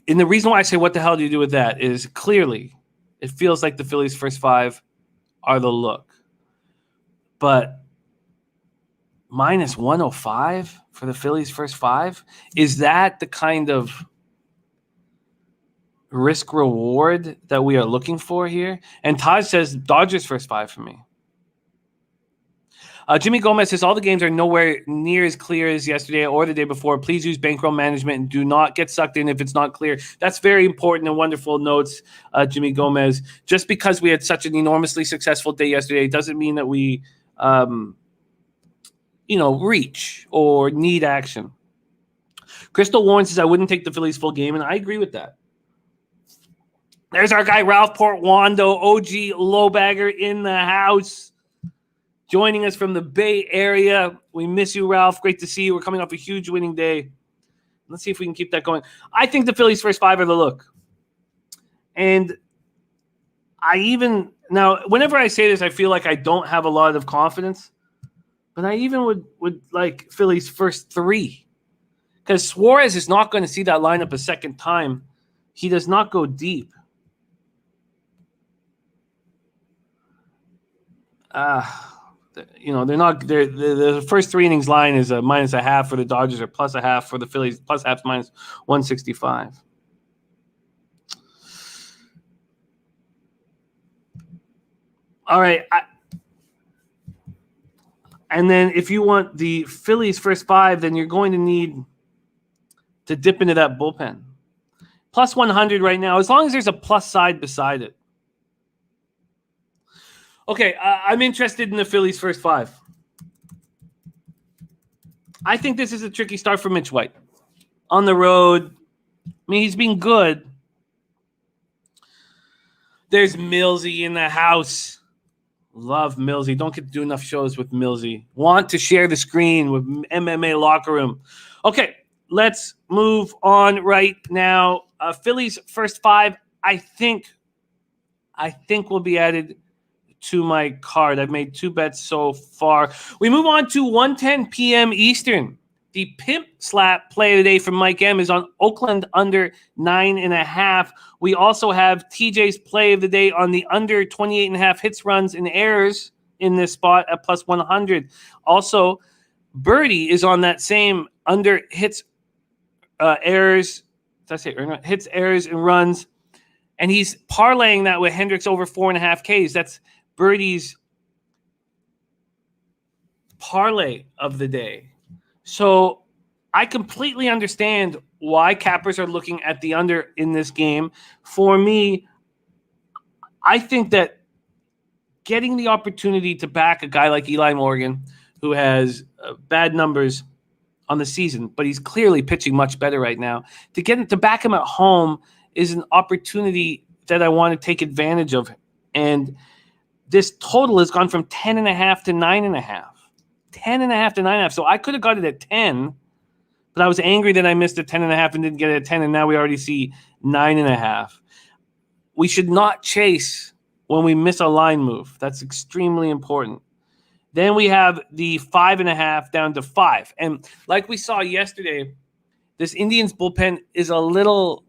And the reason why I say what the hell do you do with that is clearly it feels like the Phillies' first 5 are the look. But minus 105 for the Phillies' first 5? Is that the kind of risk-reward that we are looking for here? And Taj says Dodgers' first 5 for me. Jimmy Gomez says all the games are nowhere near as clear as yesterday or the day before. Please use bankroll management and do not get sucked in if it's not clear. That's very important and wonderful notes, Jimmy Gomez. Just because we had such an enormously successful day yesterday doesn't mean that we, reach or need action. Crystal Warren says I wouldn't take the Phillies full game, and I agree with that. There's our guy Ralph Portwando, OG LoBagger in the house. Joining us from the Bay Area. We miss you, Ralph. Great to see you. We're coming off a huge winning day. Let's see if we can keep that going. I think the Phillies' first 5 are the look. And now, whenever I say this, I feel like I don't have a lot of confidence. But I even would like Phillies' first 3. Because Suarez is not going to see that lineup a second time. He does not go deep. The first 3 innings line is a minus a half for the Dodgers or plus a half for the Phillies. Plus half minus 165. All right. And then if you want the Phillies first 5, then you're going to need to dip into that bullpen. Plus 100 right now, as long as there's a plus side beside it. Okay, I'm interested in the Phillies' first 5. I think this is a tricky start for Mitch White. On the road, I mean, he's been good. There's Millsy in the house. Love Millsy. Don't get to do enough shows with Millsy. Want to share the screen with MMA Locker Room. Okay, let's move on right now. Phillies first 5, I think will be added to my card. I've made 2 bets so far. We move on to 1:10 p.m. Eastern. The pimp slap play of the day from Mike M is on Oakland under 9.5. We also have TJ's play of the day on the under 28.5 hits, runs, and errors in this spot at plus 100. Also, Birdie is on that same under hits, errors. Did I say hits, errors, and runs? And he's parlaying that with Hendricks over 4.5 Ks. That's Birdie's parlay of the day. So I completely understand why cappers are looking at the under in this game. For me, I think that getting the opportunity to back a guy like Eli Morgan, who has bad numbers on the season, but he's clearly pitching much better right now, to back him at home is an opportunity that I want to take advantage of. And this total has gone from 10.5 to 9.5. 10.5 to 9.5. So I could have got it at 10, but I was angry that I missed at 10.5 and didn't get it at 10, and now we already see 9.5. We should not chase when we miss a line move. That's extremely important. Then we have the 5.5 down to 5. And like we saw yesterday, this Indians bullpen is a little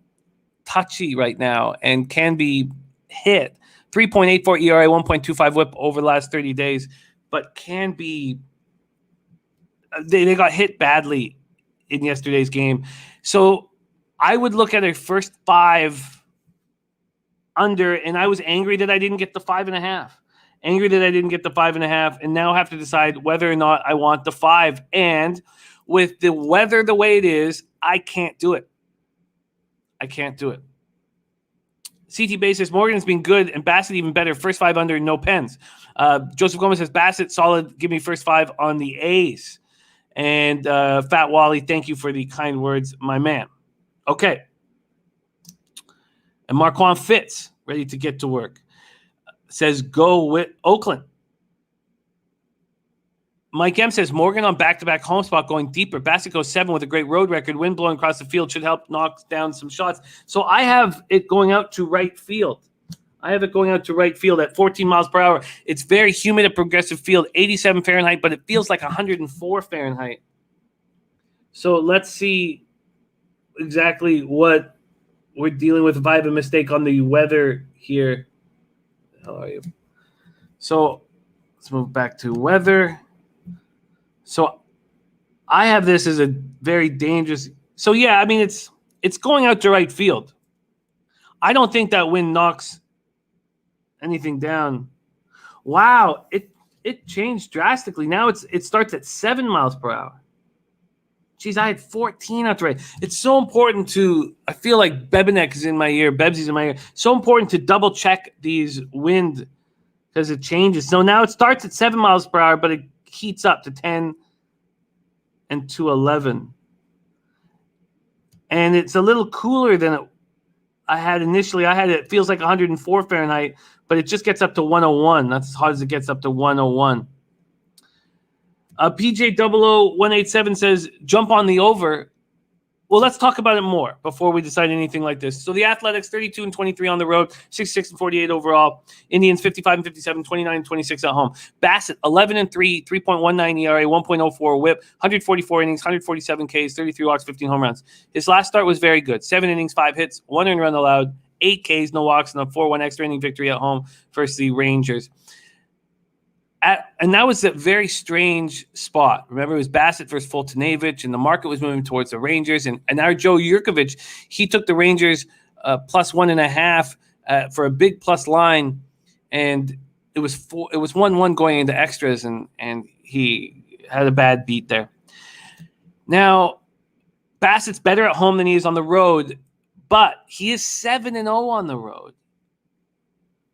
touchy right now and can be hit. 3.84 ERA, 1.25 whip over the last 30 days, but can be they got hit badly in yesterday's game. So I would look at a first 5 under, and I was angry that I didn't get the 5.5. Angry that I didn't get the 5.5, and now have to decide whether or not I want the 5. And with the weather the way it is, I can't do it. CT basis, Morgan's been good, and Bassett even better. First 5 under, no pens. Joseph Gomez says, Bassett, solid. Give me first 5 on the A's. And Fat Wally, thank you for the kind words, my man. Okay. And Marquand Fitz, ready to get to work, says, go with Oakland. Mike M says, Morgan on back-to-back home spot going deeper. Bassett goes 7 with a great road record. Wind blowing across the field should help knock down some shots. So I have it going out to right field. At 14 miles per hour. It's very humid at Progressive Field, 87 Fahrenheit, but it feels like 104 Fahrenheit. So let's see exactly what we're dealing with. If I have a mistake on the weather here. How are you? So let's move back to weather. So I have this as a very dangerous. So yeah, I mean it's going out to right field. I don't think that wind knocks anything down. Wow, it changed drastically. Now it starts at 7 miles per hour. Jeez, I had 14 out to right. It's so important to. I feel like Bebenek is in my ear. Bebsy's in my ear. So important to double check these wind because it changes. So now it starts at 7 miles per hour, but it heats up to 10 and to 11. And it's a little cooler than I had initially. It feels like 104 Fahrenheit, but it just gets up to 101. That's as hot as it gets, up to 101. PJ00187 says, jump on the over. Well, let's talk about it more before we decide anything like this. So the Athletics, 32-23 on the road, 66-48 overall. Indians, 55-57, 29-26 at home. Bassett, 11-3, 3.19 ERA, 1.04 whip, 144 innings, 147 Ks, 33 walks, 15 home runs. His last start was very good. 7 innings, 5 hits, 1 earned run allowed, 8 Ks, no walks, and a 4-1 extra inning victory at home versus the Rangers. And that was a very strange spot. Remember, it was Bassett versus Fultonavich, and the market was moving towards the Rangers. And our Joe Yurkovich, he took the Rangers plus 1.5 for a big plus line, and it was 1-1 going into extras, and he had a bad beat there. Now, Bassett's better at home than he is on the road, but he is 7-0 on the road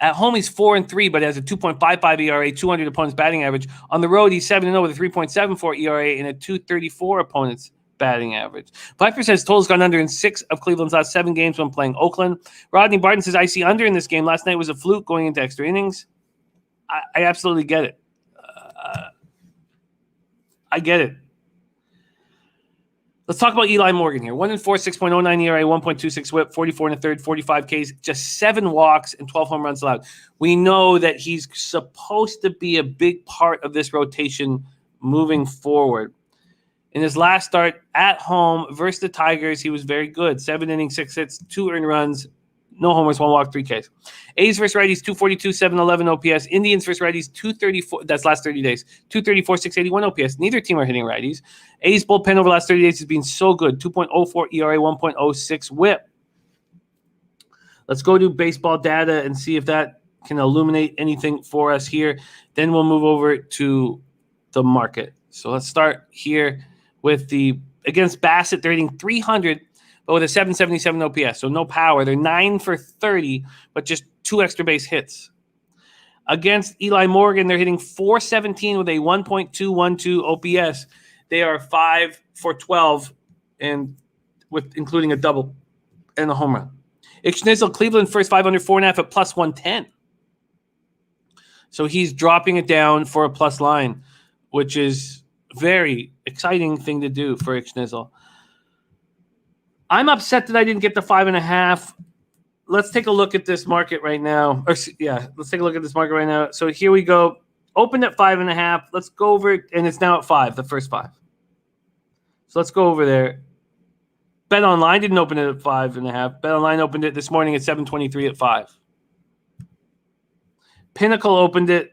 At home, he's 4-3, but has a 2.55 ERA, 200 opponents batting average. On the road, he's 7-0 with a 3.74 ERA and a 234 opponents batting average. Piper says total's gone under in 6 of Cleveland's last 7 games when playing Oakland. Rodney Barton says I see under in this game. Last night was a fluke going into extra innings. I absolutely get it. I get it. Let's talk about Eli Morgan here. 1-4, 6.09 ERA, 1.26 whip, 44 and a third, 45 Ks, just 7 walks and 12 home runs allowed. We know that he's supposed to be a big part of this rotation moving forward. In his last start at home versus the Tigers, he was very good. 7 innings, 6 hits, 2 earned runs, no homers, 1 walk, 3 Ks. A's versus righties, 242, 711 OPS. Indians versus righties, 234. That's last 30 days. 234, 681 OPS. Neither team are hitting righties. A's bullpen over the last 30 days has been so good. 2.04 ERA, 1.06 whip. Let's go to baseball data and see if that can illuminate anything for us here. Then we'll move over to the market. So let's start here with against Bassett. They're hitting 300. But with a 777 OPS, so no power. They're 9 for 30, but just 2 extra base hits. Against Eli Morgan, they're hitting 417 with a 1.212 OPS. They are 5 for 12, and with including a double and a home run. Ixnizzle, Cleveland first 5 under 4.5 at plus 110. So he's dropping it down for a plus line, which is very exciting thing to do for Ixnizzle. I'm upset that I didn't get the 5.5. Let's take a look at this market right now. Let's take a look at this market right now. So here we go. Opened at 5.5. Let's go over it, and it's now at 5, the first 5. So let's go over there. Bet Online didn't open it at 5.5. Bet Online opened it this morning at 7:23 at 5. Pinnacle opened it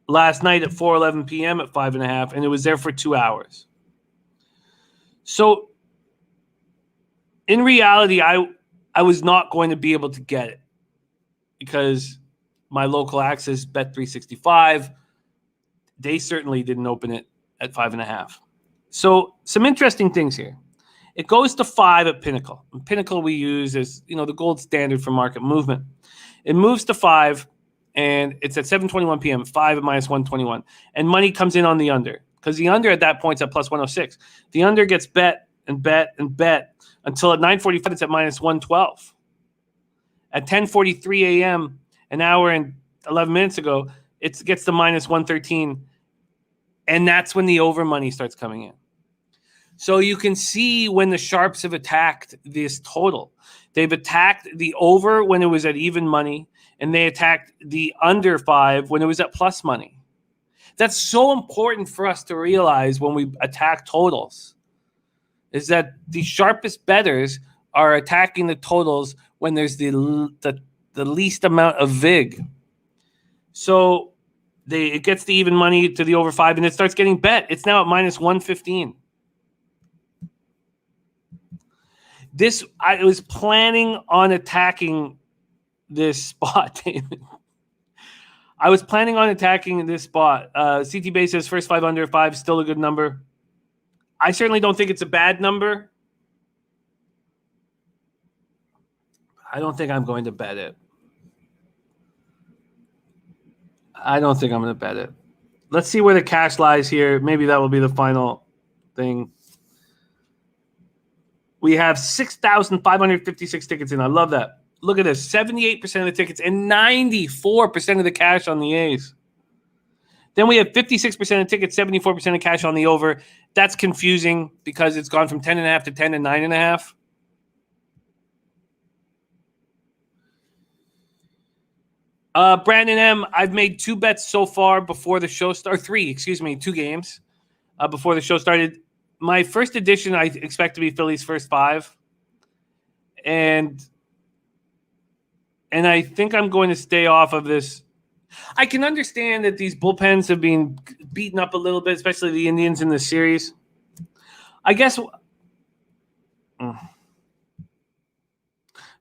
last night at 4:11 p.m. at 5.5, and it was there for 2 hours. So in reality, I was not going to be able to get it because my local access Bet365, they certainly didn't open it at 5.5. So some interesting things here. It goes to 5 at Pinnacle. And Pinnacle we use as the gold standard for market movement. It moves to 5, and it's at 7:21 p.m. 5 at minus 121, and money comes in on the under because the under at that point is at plus 106. The under gets bet and bet and bet until at 9:45 it's at minus 112. At 10:43 a.m., an hour and 11 minutes ago, it gets to minus 113, and that's when the over money starts coming in. So you can see when the sharps have attacked this total. They've attacked the over when it was at even money, and they attacked the under 5 when it was at plus money. That's so important for us to realize when we attack totals. Is that the sharpest bettors are attacking the totals when there's the least amount of vig. So it gets the even money to the over 5, and it starts getting bet. It's now at minus 115. I was planning on attacking this spot, David. I was planning on attacking this spot. CT Base says first 5 under 5, still a good number. I certainly don't think it's a bad number. I don't think I'm going to bet it. I don't think I'm going to bet it. Let's see where the cash lies here. Maybe that will be the final thing. We have 6,556 tickets in. I love that. Look at this. 78% of the tickets and 94% of the cash on the A's. Then we have 56% of tickets, 74% of cash on the over. That's confusing because it's gone from 10.5 to 10 and 9.5. Brandon M., I've made 2 bets so far before the show started. 2 games before the show started. My first edition, I expect to be Phillies first 5. And I think I'm going to stay off of this. I can understand that these bullpens have been beaten up a little bit, especially the Indians in this series. I guess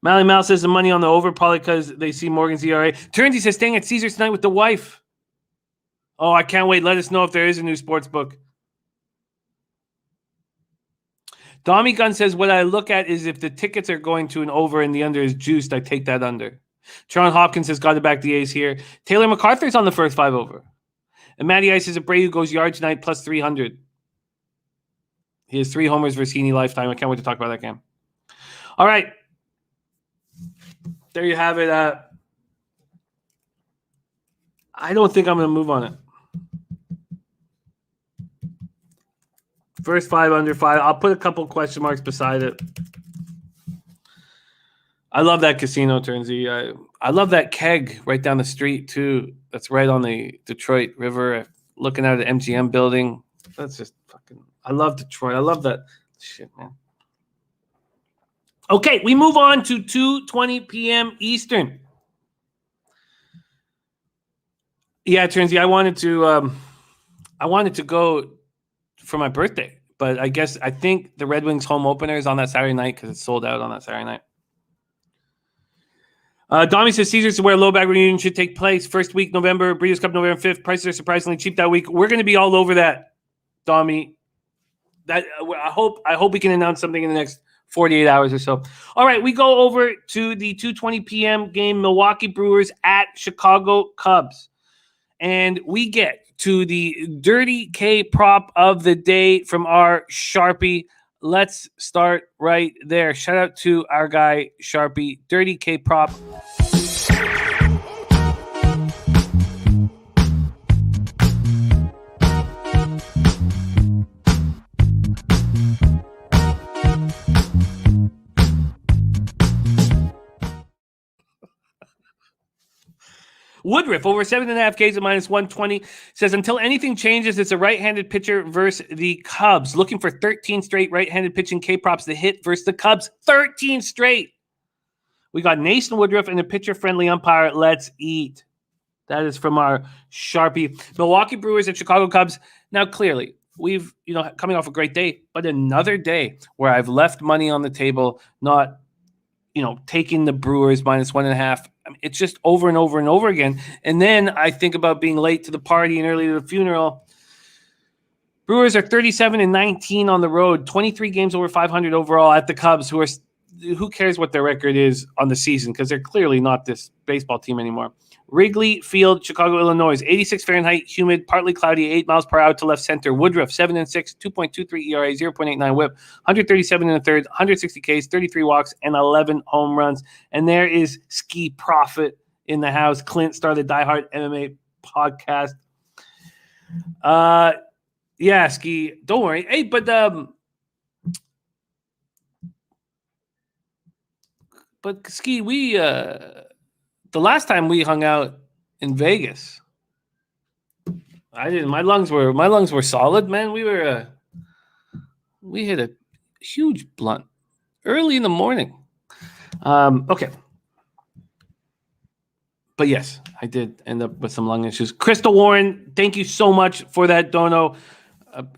Mally Mal says the money on the over probably because they see Morgan's ERA. Turnsy says staying at Caesars tonight with the wife. Oh, I can't wait. Let us know if there is a new sports book. Dommy Gunn says what I look at is if the tickets are going to an over and the under is juiced, I take that under. Tron Hopkins has got to back the A's here. Taylor MacArthur's on the first 5 over. And Matty Ice is Abreu goes yard tonight plus 300. He has 3 homers versus Heaney lifetime. I can't wait to talk about that game. All right. There you have it. I don't think I'm going to move on it. First 5 under 5. I'll put a couple question marks beside it. I love that casino, Turnsy. I love that keg right down the street, too. That's right on the Detroit River, looking at the MGM building. That's just fucking... I love Detroit. I love that shit, man. Okay, we move on to 2:20 p.m. Eastern. Yeah, Turnsy, I wanted to go for my birthday, but I think the Red Wings home opener is on that Saturday night because it's sold out on that Saturday night. Dommy says Caesars is where LoBag reunion should take place. First week, November. Breeders' Cup, November 5th. Prices are surprisingly cheap that week. We're going to be all over that, Dommy. That I hope we can announce something in the next 48 hours or so. All right, we go over to the 2:20 p.m. game, Milwaukee Brewers at Chicago Cubs. And we get to the Dirty K prop of the day from our Sharpie. Let's start right there. Shout out to our guy, Sharpie. Dirty K prop. Woodruff over 7.5 Ks at minus 120 says until anything changes, it's a right-handed pitcher versus the Cubs. Looking for 13 straight right-handed pitching K props to hit versus the Cubs. 13 straight. We got Nathan Woodruff and a pitcher-friendly umpire. Let's eat. That is from our Sharpie. Milwaukee Brewers and Chicago Cubs. Now, clearly, we've coming off a great day, but another day where I've left money on the table, not taking the Brewers minus 1.5. I mean, it's just over and over and over again. And then I think about being late to the party and early to the funeral. Brewers are 37-19 on the road, 23 games over 500 overall at the Cubs, who cares what their record is on the season because they're clearly not this baseball team anymore. Wrigley Field, Chicago, Illinois, 86 Fahrenheit, humid, partly cloudy, 8 miles per hour to left center. Woodruff, 7-6, 2.23 ERA, 0.89 whip, 137 in the third, 160 Ks, 33 walks, and 11 home runs. And there is Ski Profit in the house. Clint started Die Hard MMA podcast. Yeah, Ski, don't worry. Hey, but Ski, we the last time we hung out in Vegas, I didn't. My lungs were solid, man. We hit a huge blunt early in the morning. Okay, but yes, I did end up with some lung issues. Crystal Warren, thank you so much for that dono.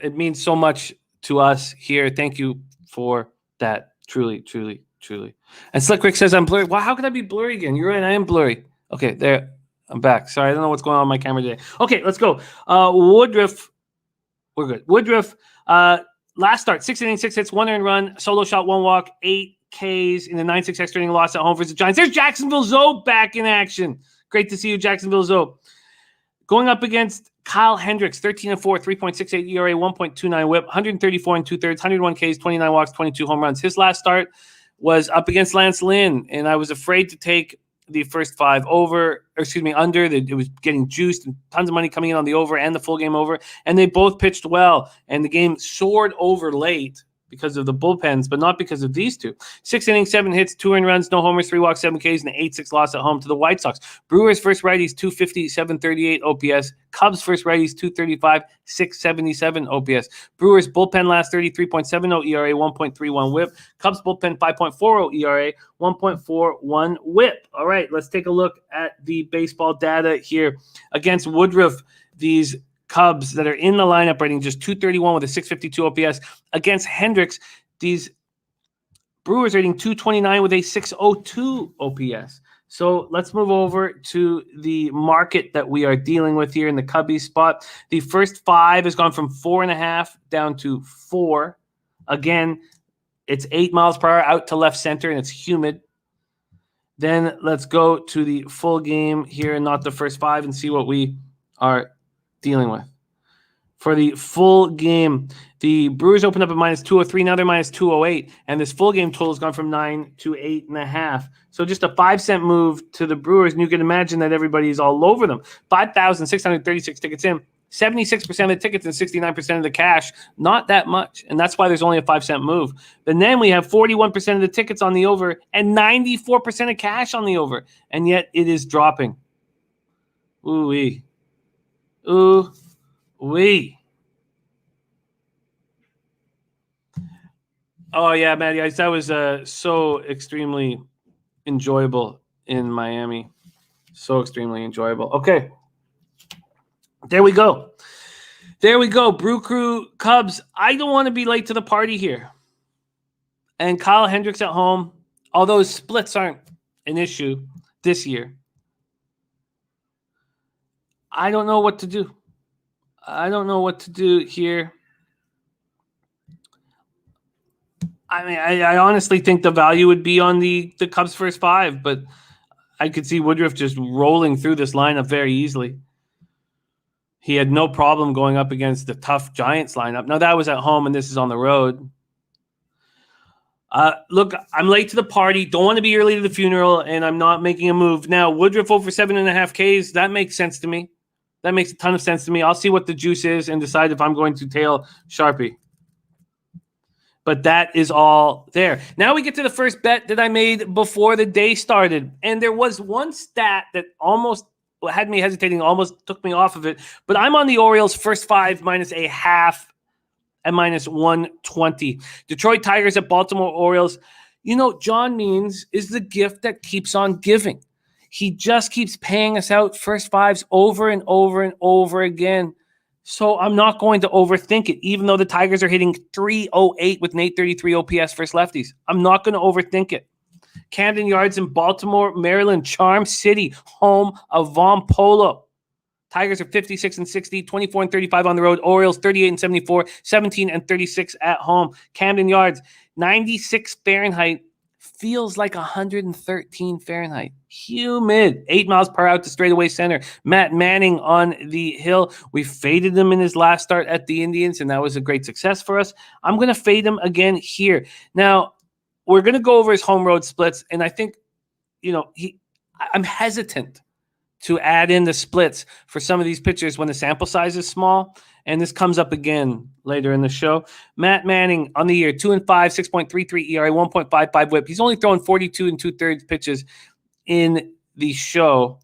It means so much to us here. Thank you for that. Truly, truly, truly. And Slick Rick says I'm blurry. Wow, how could I be blurry again? You're right, I am blurry. Okay, there. I'm back. Sorry, I don't know what's going on with my camera today. Okay, let's go. Woodruff. We're good. Woodruff, last start, 6 innings, 6 hits, 1 earned run, solo shot, 1 walk, 8 Ks in the 9-6 extra inning loss at home versus the Giants. There's Jacksonville Zoe back in action. Great to see you, Jacksonville Zoe. Going up against Kyle Hendricks, 13-4, 3.68 ERA, 1.29 whip, 134 and 2/3, 101 Ks, 29 walks, 22 home runs. His last start was up against Lance Lynn, and I was afraid to take the first 5 under. It was getting juiced and tons of money coming in on the over and the full game over, and they both pitched well, and the game soared over late because of the bullpens, but not because of these two. 6 innings, 7 hits, 2 earned runs, no homers, 3 walks, 7 Ks, and an 8-6 loss at home to the White Sox. Brewers first righties, 250, 738 OPS. Cubs first righties, 235, 677 OPS. Brewers bullpen last 33.70 ERA, 1.31 whip. Cubs bullpen 5.40 ERA, 1.41 whip. All right, let's take a look at the baseball data here. Against Woodruff, these Cubs that are in the lineup rating just 231 with a 652 OPS. Against Hendricks, these Brewers rating 229 with a 602 OPS. So let's move over to the market that we are dealing with here in the Cubbies spot. The first 5 has gone from 4.5 down to 4. Again, it's 8 miles per hour out to left center, and it's humid. Then let's go to the full game here and not the first 5 and see what we are dealing with. For the full game, the Brewers opened up at minus 203. Now they're minus 208. And this full game total has gone from 9 to 8.5. So just a 5-cent move to the Brewers. And you can imagine that everybody's all over them. 5,636 tickets in. 76% of the tickets and 69% of the cash. Not that much. And that's why there's only a 5-cent move. And then we have 41% of the tickets on the over and 94% of cash on the over. And yet it is dropping. Ooh-wee. Ooh-wee. Oh, yeah, Matty. That was so extremely enjoyable in Miami. So extremely enjoyable. Okay. There we go. Brew Crew Cubs. I don't want to be late to the party here. And Kyle Hendricks at home, although his splits aren't an issue this year. I don't know what to do. Here. I mean, I honestly think the value would be on the Cubs first 5, but I could see Woodruff just rolling through this lineup very easily. He had no problem going up against the tough Giants lineup. Now, that was at home, and this is on the road. Look, I'm late to the party. Don't want to be early to the funeral, and I'm not making a move. Now, Woodruff over 7.5 Ks, that makes sense to me. That makes a ton of sense to me. I'll see what the juice is and decide if I'm going to tail Sharpie. But that is all there. Now we get to the first bet that I made before the day started. And there was one stat that almost had me hesitating, almost took me off of it. But I'm on the Orioles first 5 minus a half at minus 120. Detroit Tigers at Baltimore Orioles. You know, John Means is the gift that keeps on giving. He just keeps paying us out first 5s over and over and over again. So I'm not going to overthink it, even though the Tigers are hitting 308 with an 833 OPS versus lefties. I'm not going to overthink it. Camden Yards in Baltimore, Maryland, Charm City, home of Von Polo. Tigers are 56-60, 24-35 on the road. Orioles 38-74, 17-36 at home. Camden Yards, 96 Fahrenheit. Feels like 113 Fahrenheit. Humid. 8 miles per hour to straightaway center. Matt Manning on the hill. We faded him in his last start at the Indians, and that was a great success for us. I'm going to fade him again here. Now, we're going to go over his home road splits, and I think, I'm hesitant to add in the splits for some of these pitchers when the sample size is small. And this comes up again later in the show. Matt Manning on the year, 2-5, 6.33 ERA, 1.55 whip. He's only thrown 42 2/3 pitches in the show.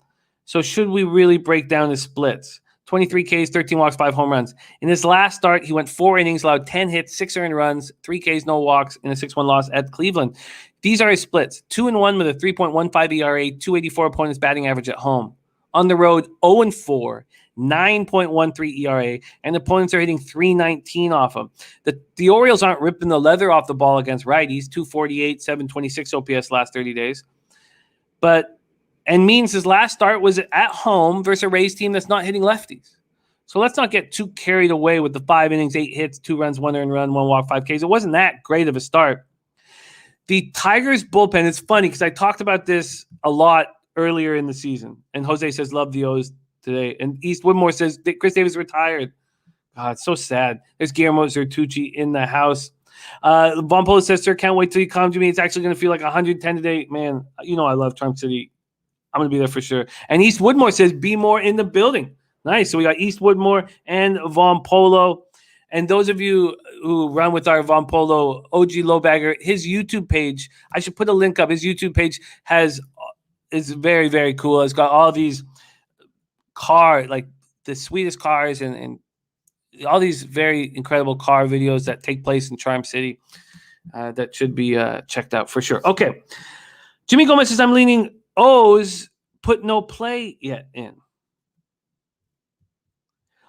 So should we really break down the splits? 23 Ks, 13 walks, 5 home runs. In his last start, he went 4 innings, allowed 10 hits, 6 earned runs, 3 Ks, no walks, and a 6-1 loss at Cleveland. These are his splits. 2-1 with a 3.15 ERA, 284 opponents batting average at home. On the road, 0-4. 9.13 ERA, and opponents are hitting 319 off him. The Orioles aren't ripping the leather off the ball against righties, 248, 726 OPS last 30 days. And Means his last start was at home versus a Rays team that's not hitting lefties. So let's not get too carried away with the 5 innings, 8 hits, 2 runs, 1 earned run, 1 walk, 5 Ks. It wasn't that great of a start. The Tigers bullpen, it's funny because I talked about this a lot earlier in the season, and Jose says, love the O's today. And East Woodmore says Chris Davis retired. God, it's so sad. There's Guillermo Zertucci in the house. Von Polo says, sir, can't wait till you come to me. It's actually going to feel like 110 today. Man, I love Trump City. I'm going to be there for sure. And East Woodmore says, be more in the building. Nice. So we got East Woodmore and Von Polo. And those of you who run with our Von Polo, OG LoBagger, his YouTube page, I should put a link up. His YouTube page is very, very cool. It's got all these like the sweetest cars and all these very incredible car videos that take place in Charm City that should be checked out for sure. Okay. Jimmy Gomez says, I'm leaning O's, put no play yet in.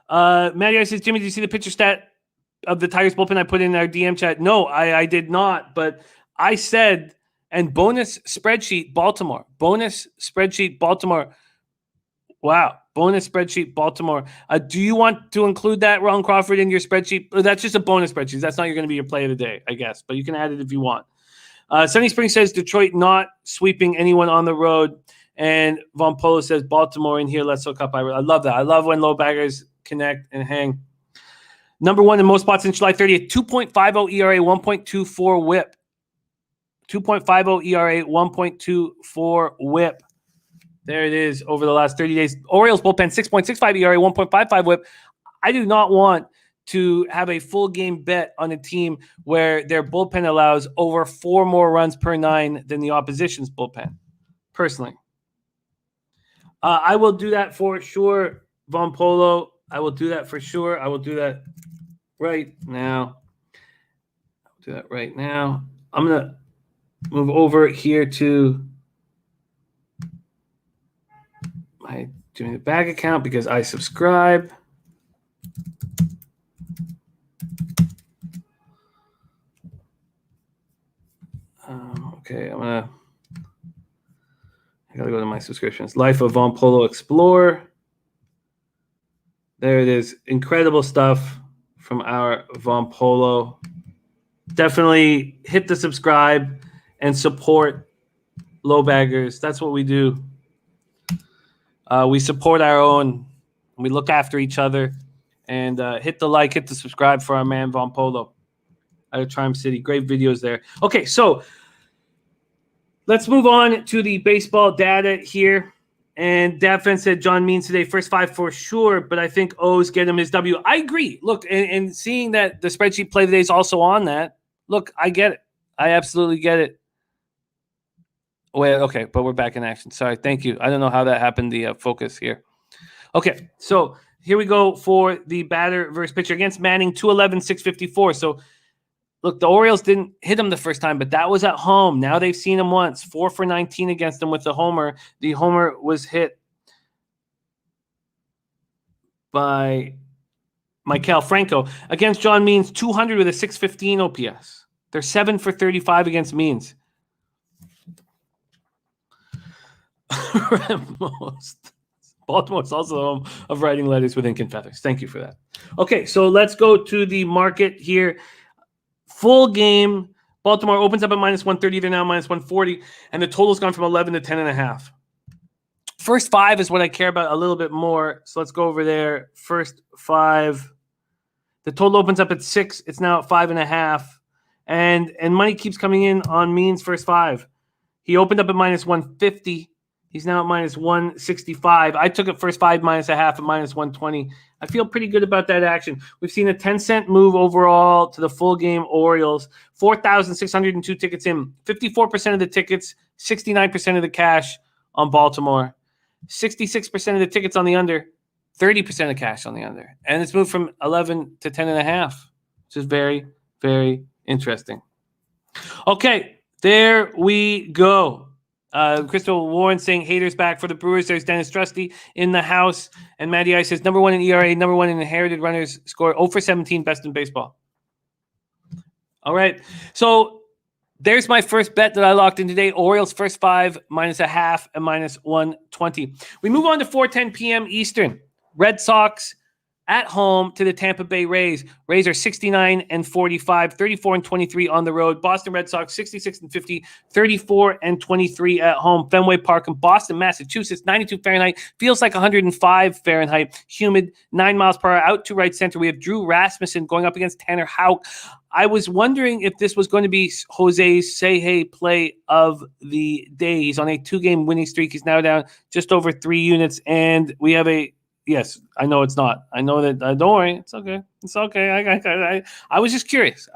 Matty says, Jimmy, did you see the pitcher stat of the Tigers bullpen I put in our DM chat? No, I did not, but I said, and bonus spreadsheet Baltimore. Wow. Bonus spreadsheet, Baltimore. Do you want to include that, Ron Crawford, in your spreadsheet? That's just a bonus spreadsheet. That's not going to be your play of the day, I guess. But you can add it if you want. Sunny Spring says Detroit not sweeping anyone on the road. And Von Polo says Baltimore in here. Let's look up. I love that. I love when LoBaggers connect and hang. Number one in most spots in July 30th, 2.50 ERA, 1.24 whip. 2.50 ERA, 1.24 whip. There it is over the last 30 days. Orioles bullpen, 6.65 ERA, 1.55 whip. I do not want to have a full game bet on a team where their bullpen allows over 4 more runs per 9 than the opposition's bullpen, personally. I will do that for sure, Von Polo. I will do that for sure. I will do that right now. I'll do that right now. I'm going to move over here to my doing the bag account because I subscribe. Okay, I gotta go to my subscriptions. Life of Von Polo Explorer. There it is. Incredible stuff from our Von Polo. Definitely hit the subscribe and support LoBaggers. That's what we do. We support our own. We look after each other. And hit the like, hit the subscribe for our man Von Polo out of Triumph City. Great videos there. Okay, so let's move on to the baseball data here. And Davin said John Means today, first 5 for sure, but I think O's get him his W. I agree. Look, and seeing that the spreadsheet play today is also on that, look, I get it. I absolutely get it. Wait, okay, but we're back in action. Sorry, thank you. I don't know how that happened, the focus here. Okay, so here we go for the batter versus pitcher against Manning, 211, 654. So, look, the Orioles didn't hit him the first time, but that was at home. Now they've seen him once, 4 for 19 against him with the homer. The homer was hit by Michael Franco. Against John Means, 200 with a 615 OPS. They're 7 for 35 against Means. Baltimore's also home of writing letters with ink and feathers. Thank you for that. Okay, so let's go to the market here. Full game. Baltimore opens up at minus 130. They're now minus 140. And the total's gone from 11 to 10.5. First 5 is what I care about a little bit more. So let's go over there. First 5. The total opens up at 6. It's now at 5.5. And money keeps coming in on Means first 5. He opened up at minus 150. He's now at minus 165. I took it first 5 minus a half at minus 120. I feel pretty good about that action. We've seen a 10-cent move overall to the full game Orioles. 4,602 tickets in. 54% of the tickets, 69% of the cash on Baltimore. 66% of the tickets on the under, 30% of cash on the under. And it's moved from 11 to 10.5, which is very, very interesting. Okay, there we go. Crystal Warren saying haters back for the Brewers. There's Dennis Trusty in the house. And Matty Ice says number 1 in ERA, number 1 in inherited runners score, 0 for 17, best in baseball. All right. So there's my first bet that I locked in today. Orioles first 5 minus a half and minus 120. We move on to 4:10 p.m. Eastern. Red Sox at home to the Tampa Bay Rays. Rays are 69 and 45, 34 and 23 on the road. Boston Red Sox 66 and 50, 34 and 23 at home. Fenway Park in Boston, Massachusetts, 92 Fahrenheit, feels like 105 Fahrenheit, humid, 9 miles per hour. Out to right center, we have Drew Rasmussen going up against Tanner Houck. I was wondering if this was going to be Jose's say-hey play of the day. He's on a 2-game winning streak. He's now down just over 3 units, and we have a yes, I know it's not. I know that. Don't worry. It's okay. It's okay. I was just curious.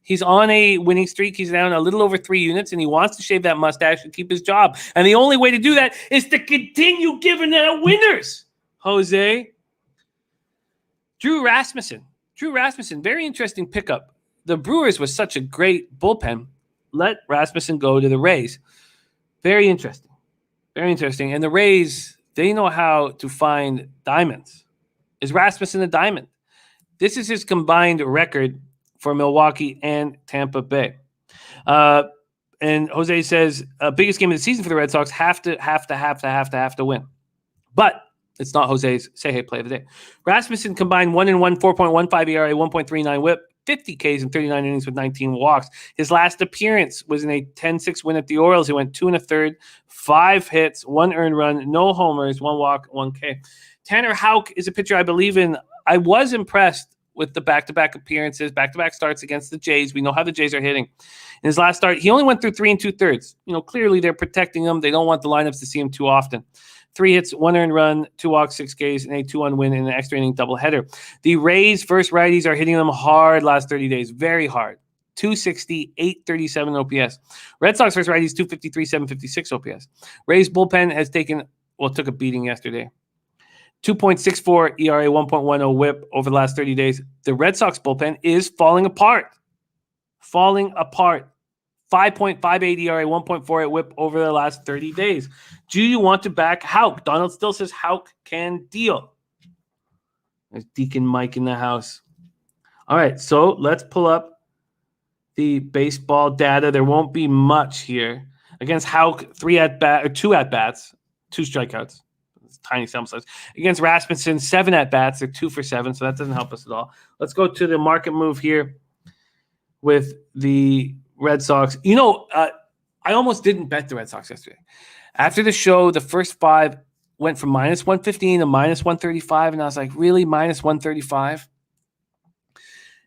He's on a winning streak. He's down a little over 3 units, and he wants to shave that mustache and keep his job. And the only way to do that is to continue giving out winners, Jose. Drew Rasmussen, very interesting pickup. The Brewers was such a great bullpen. Let Rasmussen go to the Rays. Very interesting. And the Rays, they know how to find diamonds. Is Rasmussen a diamond? This is his combined record for Milwaukee and Tampa Bay. And Jose says, biggest game of the season for the Red Sox, have to win. But it's not Jose's say-hey play of the day. Rasmussen combined 1-1, 4.15 ERA, 1.39 whip. 50 Ks in 39 innings with 19 walks. His last appearance was in a 10-6 win at the Orioles. He went 2 1/3, 5 hits, 1 earned run, no homers, 1 walk, 1 K. Tanner Houck is a pitcher I believe in. I was impressed with the back-to-back appearances, back-to-back starts against the Jays. We know how the Jays are hitting. In his last start, he only went through 3 2/3. Clearly they're protecting him. They don't want the lineups to see him too often. 3 hits, 1 earned run, 2 walks, 6 Ks, and a 2-1 win in an extra inning doubleheader. The Rays versus righties are hitting them hard last 30 days, very hard. 260, 837 OPS. Red Sox versus righties, 253, 756 OPS. Rays bullpen has took a beating yesterday. 2.64 ERA, 1.10 whip over the last 30 days. The Red Sox bullpen is falling apart. 5.58 ERA, 1.48 whip over the last 30 days. Do you want to back Houck? Donald still says Houck can deal. There's Deacon Mike in the house. All right, so let's pull up the baseball data. There won't be much here. Against Houck, 2 at-bats, 2 strikeouts. Tiny sample size. Against Rasmussen, 7 at-bats. They're 2 for 7, so that doesn't help us at all. Let's go to the market move here with the Red Sox. I almost didn't bet the Red Sox yesterday. After the show, the first 5 went from minus 115 to minus 135, and I was like, really, minus 135?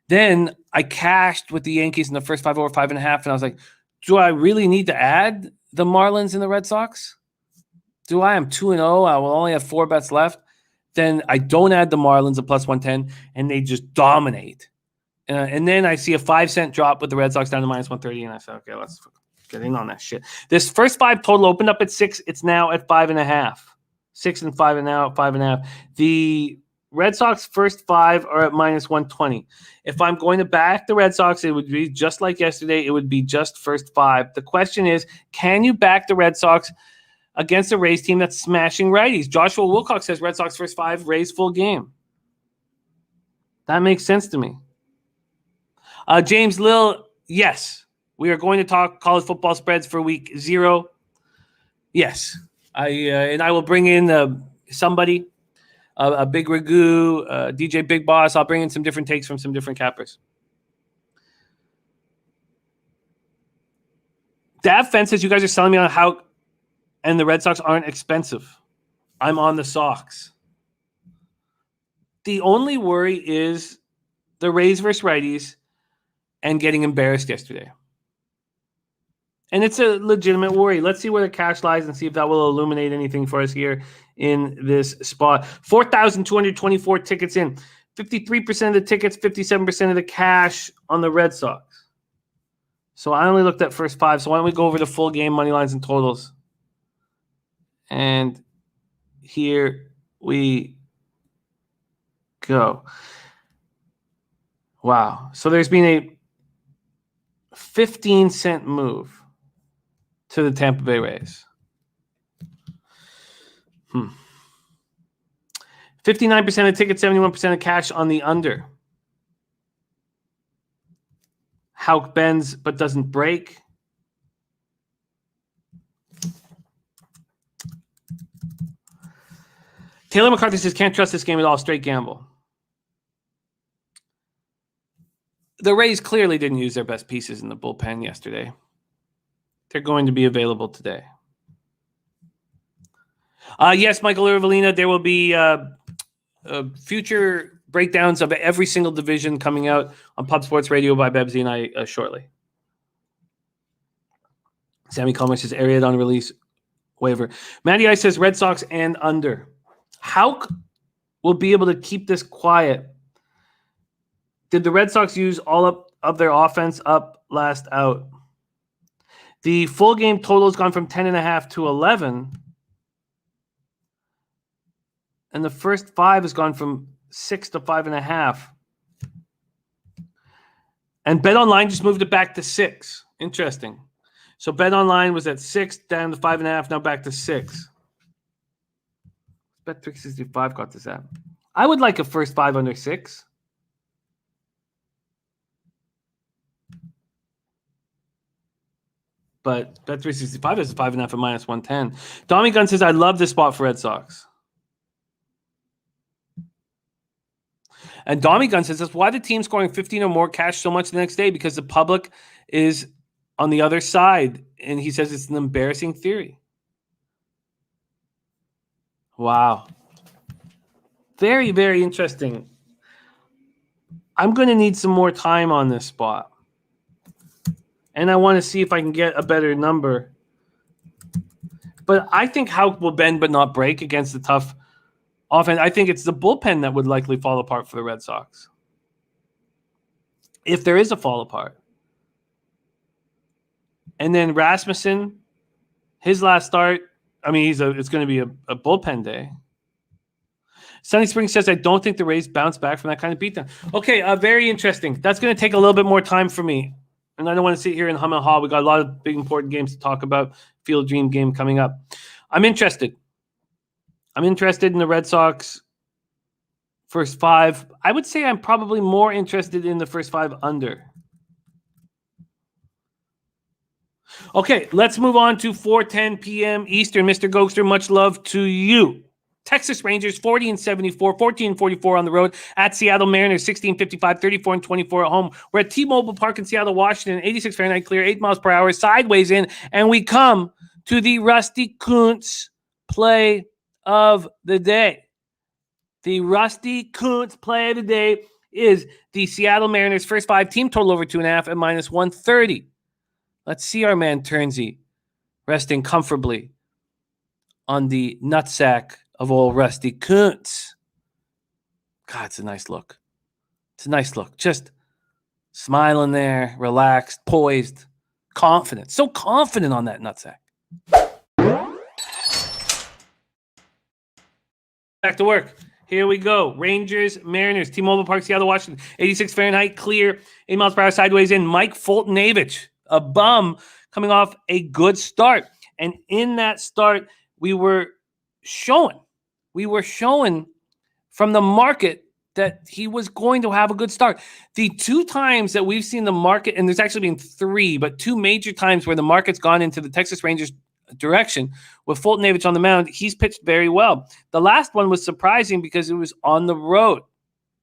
Then I cashed with the Yankees in the first 5 over 5.5, and I was like, do I really need to add the Marlins and the Red Sox? Do I? I'm 2-0. I will only have 4 bets left. Then I don't add the Marlins at plus 110, and they just dominate. And then I see a 5-cent drop with the Red Sox down to minus 130, and I said, okay, let's get in on that shit. This first 5 total opened up at 6. It's now at 5.5. 6 and 5 and now at 5.5. The Red Sox first 5 are at minus 120. If I'm going to back the Red Sox, it would be just like yesterday. It would be just first 5. The question is, can you back the Red Sox against a Rays team that's smashing righties? Joshua Wilcox says Red Sox first 5, Rays full game. That makes sense to me. James Lill, yes. We are going to talk college football spreads for week 0. Yes. I will bring in somebody, a Big Ragu, DJ Big Boss. I'll bring in some different takes from some different cappers. Dav Fence says you guys are selling me on how and the Red Sox aren't expensive. I'm on the Sox. The only worry is the Rays versus righties and getting embarrassed yesterday. And it's a legitimate worry. Let's see where the cash lies and see if that will illuminate anything for us here in this spot. 4,224 tickets in. 53% of the tickets, 57% of the cash on the Red Sox. So I only looked at first 5. So why don't we go over the full game money lines and totals? And here we go. Wow. So there's been a 15-cent move to the Tampa Bay Rays. 59% of tickets, 71% of cash on the under. Houck bends but doesn't break. Taylor McCarthy says, can't trust this game at all. Straight gamble. The Rays clearly didn't use their best pieces in the bullpen yesterday. They're going to be available today. Yes, Michael Irvalina, there will be future breakdowns of every single division coming out on Pub Sports Radio by Bebsy and I shortly. Sammy Comer says, area on release waiver. Matty Ice says, Red Sox and under. Houck will be able to keep this quiet. Did the Red Sox use all of their offense up last out? The full game total has gone from 10.5 to 11. And the first 5 has gone from 6 to 5.5. And BetOnline just moved it back to 6. Interesting. So BetOnline was at 6, down to 5.5, now back to 6. Bet365 got this app. I would like a first 5 under 6. But Bet365 is 5.5 at minus 110. Tommy Gunn says, I love this spot for Red Sox. And Dommy Gun says, that's why the team scoring 15 or more cash so much the next day, because the public is on the other side. And he says it's an embarrassing theory. Wow. Very, very interesting. I'm going to need some more time on this spot. And I want to see if I can get a better number. But I think Houck will bend but not break against the tough offense. I think it's the bullpen that would likely fall apart for the Red Sox, if there is a fall apart. And then Rasmussen, his last start, I mean, it's going to be a bullpen day. Sunny Spring says, I don't think the Rays bounce back from that kind of beatdown. Okay, very interesting. That's going to take a little bit more time for me. And I don't want to sit here and hum and haw. We got a lot of big, important games to talk about. Field Dream game coming up. I'm interested. I'm interested in the Red Sox first 5. I would say I'm probably more interested in the first 5 under. Okay, let's move on to 4:10 p.m. Eastern. Mr. Gokster, much love to you. Texas Rangers 40-74, 14-44 on the road. At Seattle Mariners 16-55, 34-24 at home. We're at T-Mobile Park in Seattle, Washington. 86 Fahrenheit clear, 8 miles per hour, sideways in, and we come to the Rusty Kuntz play of the day. The Rusty Kuntz play of the day is the Seattle Mariners first 5 team total over 2.5 at -130. Let's see our man Turnsey resting comfortably on the nutsack of old Rusty Kuntz. God, it's a nice look. It's a nice look. Just smiling there, relaxed, poised, confident. So confident on that nutsack. Back to work. Here we go. Rangers, Mariners, T-Mobile Park, Seattle, Washington. 86 Fahrenheit, clear, 8 miles per hour, sideways in. Mike Fultonavich, a bum, coming off a good start. And in that start, we were showing from the market that he was going to have a good start. The 2 times that we've seen the market, and there's actually been 3, but 2 major times where the market's gone into the Texas Rangers direction with Fultonavich on the mound, he's pitched very well. The last one was surprising because it was on the road.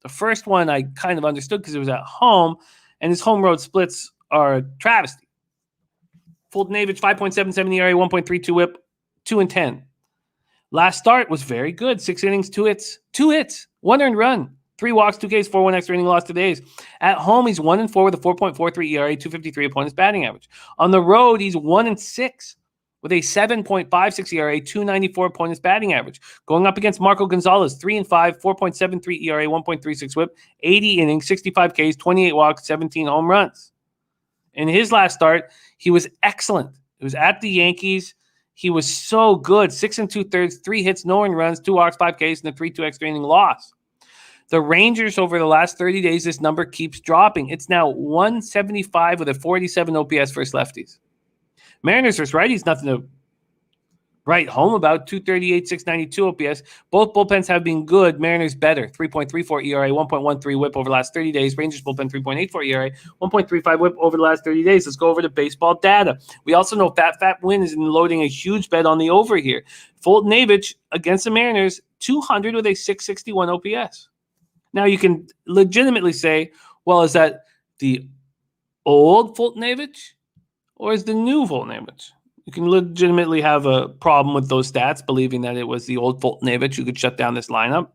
The first one I kind of understood because it was at home, and his home road splits are a travesty. Fultonavich, 5.77 ERA, 1.32 whip, 2-10. Last start was very good. 6 innings, 2 hits, 1 earned run, 3 walks, 2 Ks, 4-1 extra inning loss today's. At home, he's 1-4 with a 4.43 ERA, 253 opponent's batting average. On the road, he's 1-6 with a 7.56 ERA, 294 opponent's batting average. Going up against Marco Gonzalez, 3-5, 4.73 ERA, 1.36 whip, 80 innings, 65 Ks, 28 walks, 17 home runs. In his last start, he was excellent. It was at the Yankees. He was so good. 6 2/3, 3 hits, no earned runs, 2 walks, 5 Ks, and a 3-2 extra inning loss. The Rangers over the last 30 days, this number keeps dropping. It's now 175 with a 487 OPS versus lefties. Mariners versus righties, nothing to write home about. 238, 692 OPS. Both bullpens have been good. Mariners better. 3.34 ERA, 1.13 whip over the last 30 days. Rangers bullpen 3.84 ERA, 1.35 whip over the last 30 days. Let's go over the baseball data. We also know Fat Win is loading a huge bet on the over here. Fultonavich against the Mariners, 200 with a 661 OPS. Now you can legitimately say, well, is that the old Fultonavich or is the new Fultonavich? You can legitimately have a problem with those stats, believing that it was the old Fultonavich who could shut down this lineup.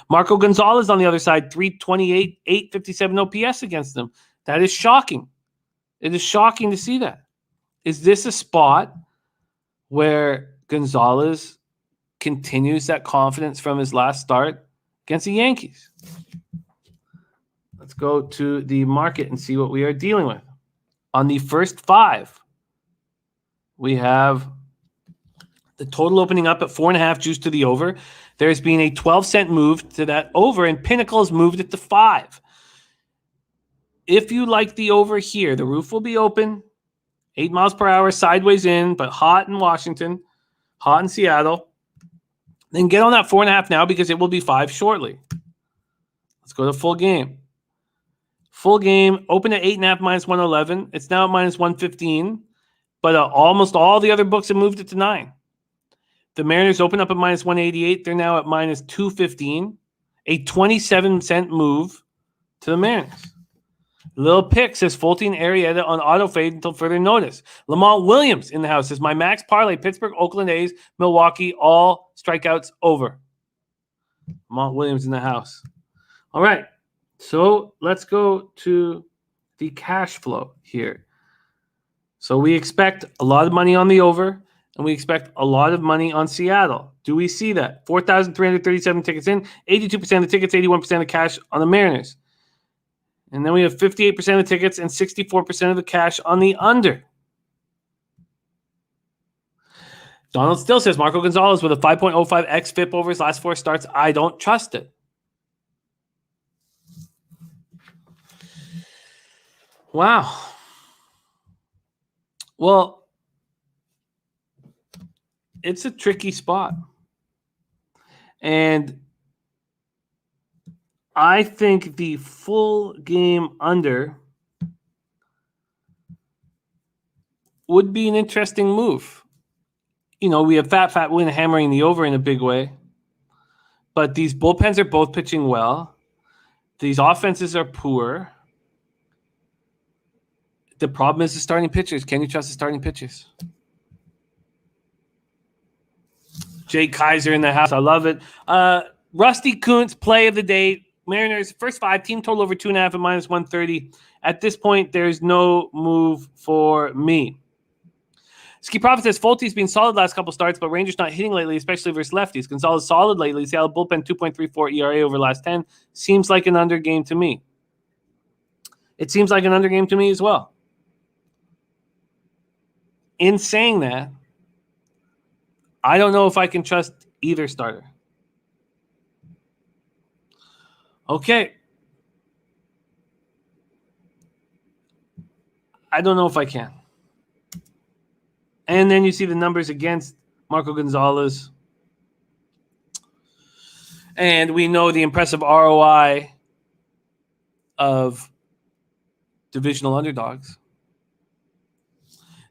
Marco Gonzalez on the other side, 328, 857 OPS against them. That is shocking. It is shocking to see that. Is this a spot where Gonzalez continues that confidence from his last start against the Yankees? Let's go to the market and see what we are dealing with. On the first 5, we have the total opening up at 4.5, juice to the over. There's been a 12-cent move to that over, and Pinnacle has moved it to 5. If you like the over here, the roof will be open, 8 miles per hour, sideways in, but hot in Washington, hot in Seattle. Then get on that 4.5 now because it will be 5 shortly. Let's go to full game. Full game, open at 8.5 -111. It's now at -115. But almost all the other books have moved it to 9. The Mariners open up at -188. They're now at -215. A 27-cent move to the Mariners. Little Pick says Fulton Arrieta on auto fade until further notice. Lamont Williams in the house says my max parlay, Pittsburgh, Oakland A's, Milwaukee, all strikeouts over. Lamont Williams in the house. All right. So let's go to the cash flow here. So we expect a lot of money on the over, and we expect a lot of money on Seattle. Do we see that? 4,337 tickets in, 82% of the tickets, 81% of cash on the Mariners. And then we have 58% of the tickets and 64% of the cash on the under. Donald still says Marco Gonzalez with a 5.05 xFIP over his last 4 starts. I don't trust it. Wow. Well, it's a tricky spot. And I think the full game under would be an interesting move. You know, we have Fat Win hammering the over in a big way. But these bullpens are both pitching well. These offenses are poor. The problem is the starting pitchers. Can you trust the starting pitchers? Jake Kaiser in the house. I love it. Rusty Kuntz, play of the day. Mariners, first 5, team total over 2.5 at -130. At this point, there's no move for me. Ski Prophet says Fulton's been solid last couple starts, but Rangers not hitting lately, especially versus lefties. Gonzalez solid lately. Seattle bullpen 2.34 ERA over last 10. Seems like an under game to me. It seems like an under game to me as well. In saying that, I don't know if I can trust either starter. Okay. I don't know if I can. And then you see the numbers against Marco Gonzalez. And we know the impressive ROI of divisional underdogs.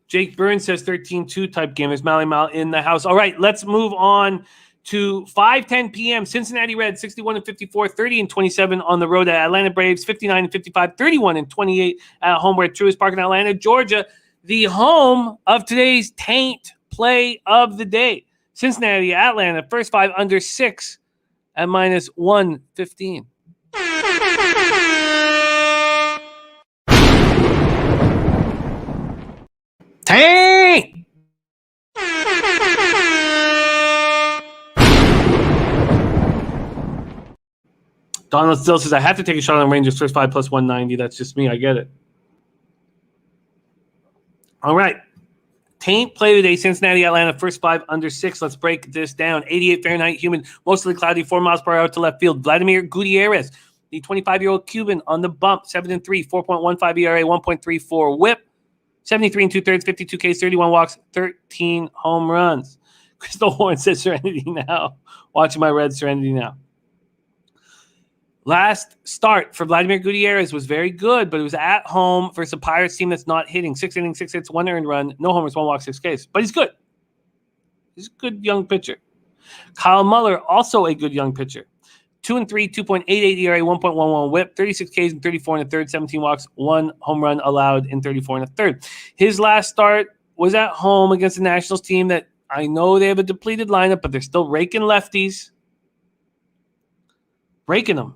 Jake Burns says 13-2 type game. There's Mally Mal in the house. All right, let's move on to 5:10 p.m. Cincinnati Reds 61-54, 30-27 on the road at Atlanta Braves 59-55, 31-28 at home. We're at Truist Park in Atlanta, Georgia, the home of today's Taint play of the day. Cincinnati, Atlanta, first 5 under 6 at -115. Taint! Donald still says, I have to take a shot on Rangers first 5 plus 190. That's just me. I get it. All right. Taint play today, Cincinnati, Atlanta, first 5 under 6. Let's break this down. 88 Fahrenheit, humid, mostly cloudy, 4 miles per hour to left field. Vladimir Gutierrez, the 25-year-old Cuban on the bump, 7-3, 4.15 ERA, 1.34 whip, 73 and 2/3, 52 Ks, 31 walks, 13 home runs. Crystal Horn says Serenity now. Watching my Red Serenity now. Last start for Vladimir Gutierrez was very good, but it was at home versus a Pirates team that's not hitting. 6 innings, 6 hits, 1 earned run, no homers, 1 walk, 6 Ks. But he's good. He's a good young pitcher. Kyle Muller, also a good young pitcher. 2-3, 2.88 ERA, 1.11 whip, 36 Ks in 34 1/3, 17 walks, 1 home run allowed in 34 1/3. His last start was at home against the Nationals team that I know they have a depleted lineup, but they're still raking lefties. Raking them.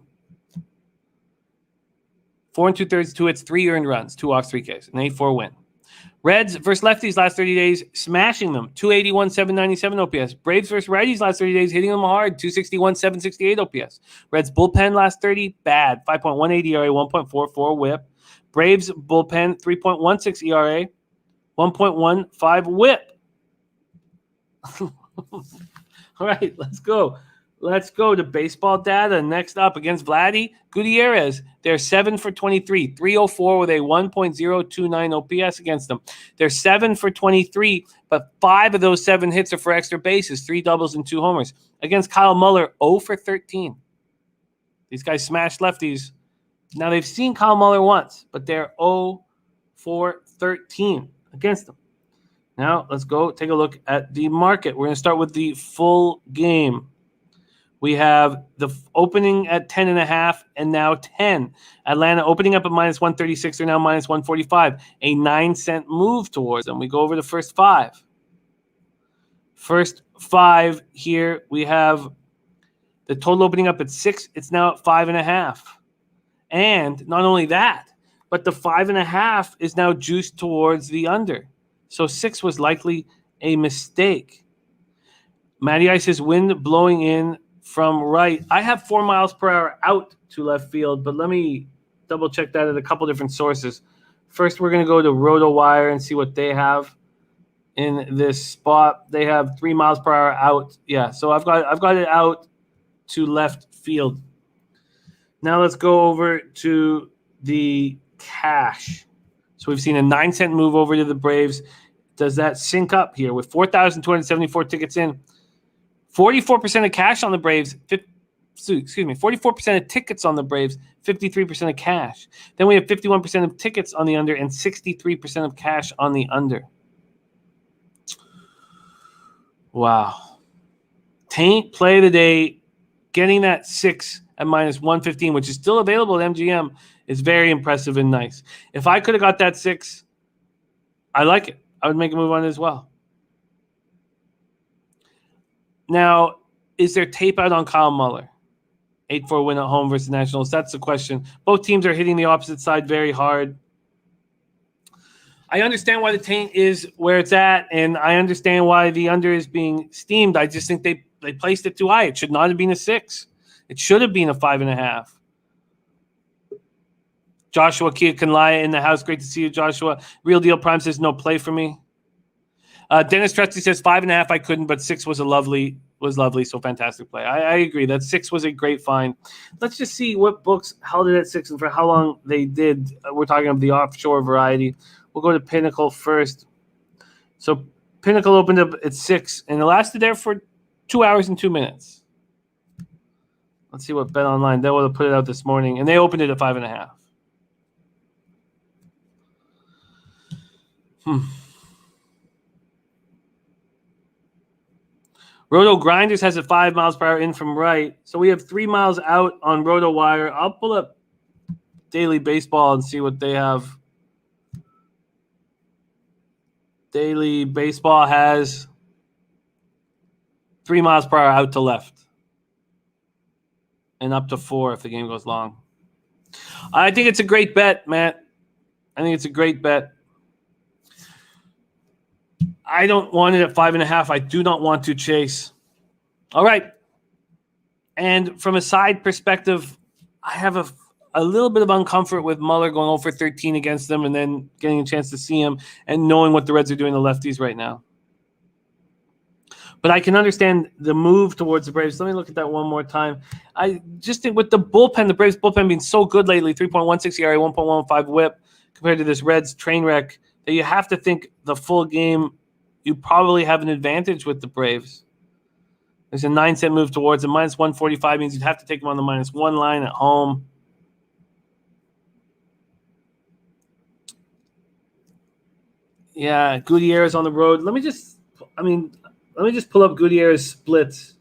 4 2/3, 2 hits, 3 earned runs, 2 walks, 3 Ks, an 8-4 win. Reds versus lefties last 30 days, smashing them. 281, 797 OPS. Braves versus righties last 30 days, hitting them hard. 261, 768 OPS. Reds bullpen last 30, bad. 5.18 ERA, 1.44 whip. Braves bullpen, 3.16 ERA, 1.15 whip. All right, let's go. Let's go to baseball data. Next up against Vladdy Gutierrez. They're 7 for 23, 304 with a 1.029 OPS against them. They're 7 for 23, but 5 of those 7 hits are for extra bases, 3 doubles and 2 homers. Against Kyle Muller, 0 for 13. These guys smashed lefties. Now they've seen Kyle Muller once, but they're 0 for 13 against them. Now let's go take a look at the market. We're going to start with the full game. We have the opening at 10.5 and now 10. Atlanta opening up at minus 136. They're now minus 145. A 9-cent move towards them. We go over the first 5. First 5 here, we have the total opening up at 6. It's now at 5.5. And not only that, but the 5.5 is now juiced towards the under. So 6 was likely a mistake. Matty Ice says wind blowing in from right. I have 4 miles per hour out to left field, but let me double check that at a couple different sources. First, we're going to go to RotoWire and see what they have in this spot. They have 3 miles per hour out. Yeah, so I've got it out to left field. Now let's go over to the cash. So we've seen a 9-cent move over to the Braves. Does that sync up here with 4,274 tickets in? 44% of cash on the Braves. 44% of tickets on the Braves. 53% of cash. Then we have 51% of tickets on the under and 63% of cash on the under. Wow. Taint play of the day, getting that 6 at minus 115, which is still available at MGM, is very impressive and nice. If I could have got that 6, I like it. I would make a move on it as well. Now, is there tape out on Kyle Muller? 8-4 win at home versus Nationals. That's the question. Both teams are hitting the opposite side very hard. I understand why the taint is where it's at, and I understand why the under is being steamed. I just think they placed it too high. It should not have been a 6. It should have been a 5.5. Joshua Kia-Kanlaya in the house. Great to see you, Joshua. Real Deal Prime says no play for me. Dennis Trusty says 5.5 I couldn't, but 6 was lovely. So fantastic play. I agree that 6 was a great find. Let's just see what books held it at 6 and for how long they did. We're talking about the offshore variety. We'll go to Pinnacle first. So Pinnacle opened up at 6 and it lasted there for 2 hours and 2 minutes. Let's see what Bet Online. They would have put it out this morning, and they opened it at 5.5. Roto Grinders has it 5 miles per hour in from right. So we have 3 miles out on RotoWire. I'll pull up Daily Baseball and see what they have. Daily Baseball has 3 miles per hour out to left. And up to 4 if the game goes long. I think it's a great bet, Matt. I think it's a great bet. I don't want it at 5.5. I do not want to chase. All right. And from a side perspective, I have a little bit of uncomfort with Muller going 0 for 13 against them and then getting a chance to see him and knowing what the Reds are doing to lefties right now. But I can understand the move towards the Braves. Let me look at that one more time. I just think with the bullpen, the Braves bullpen being so good lately, 3.16 ERA, 1.15 whip compared to this Reds train wreck, that you have to think the full game you probably have an advantage with the Braves. There's a 9-cent move towards them. Minus 145 means you'd have to take them on the -1 line at home. Yeah, Gutierrez on the road. Let me just pull up Gutierrez splits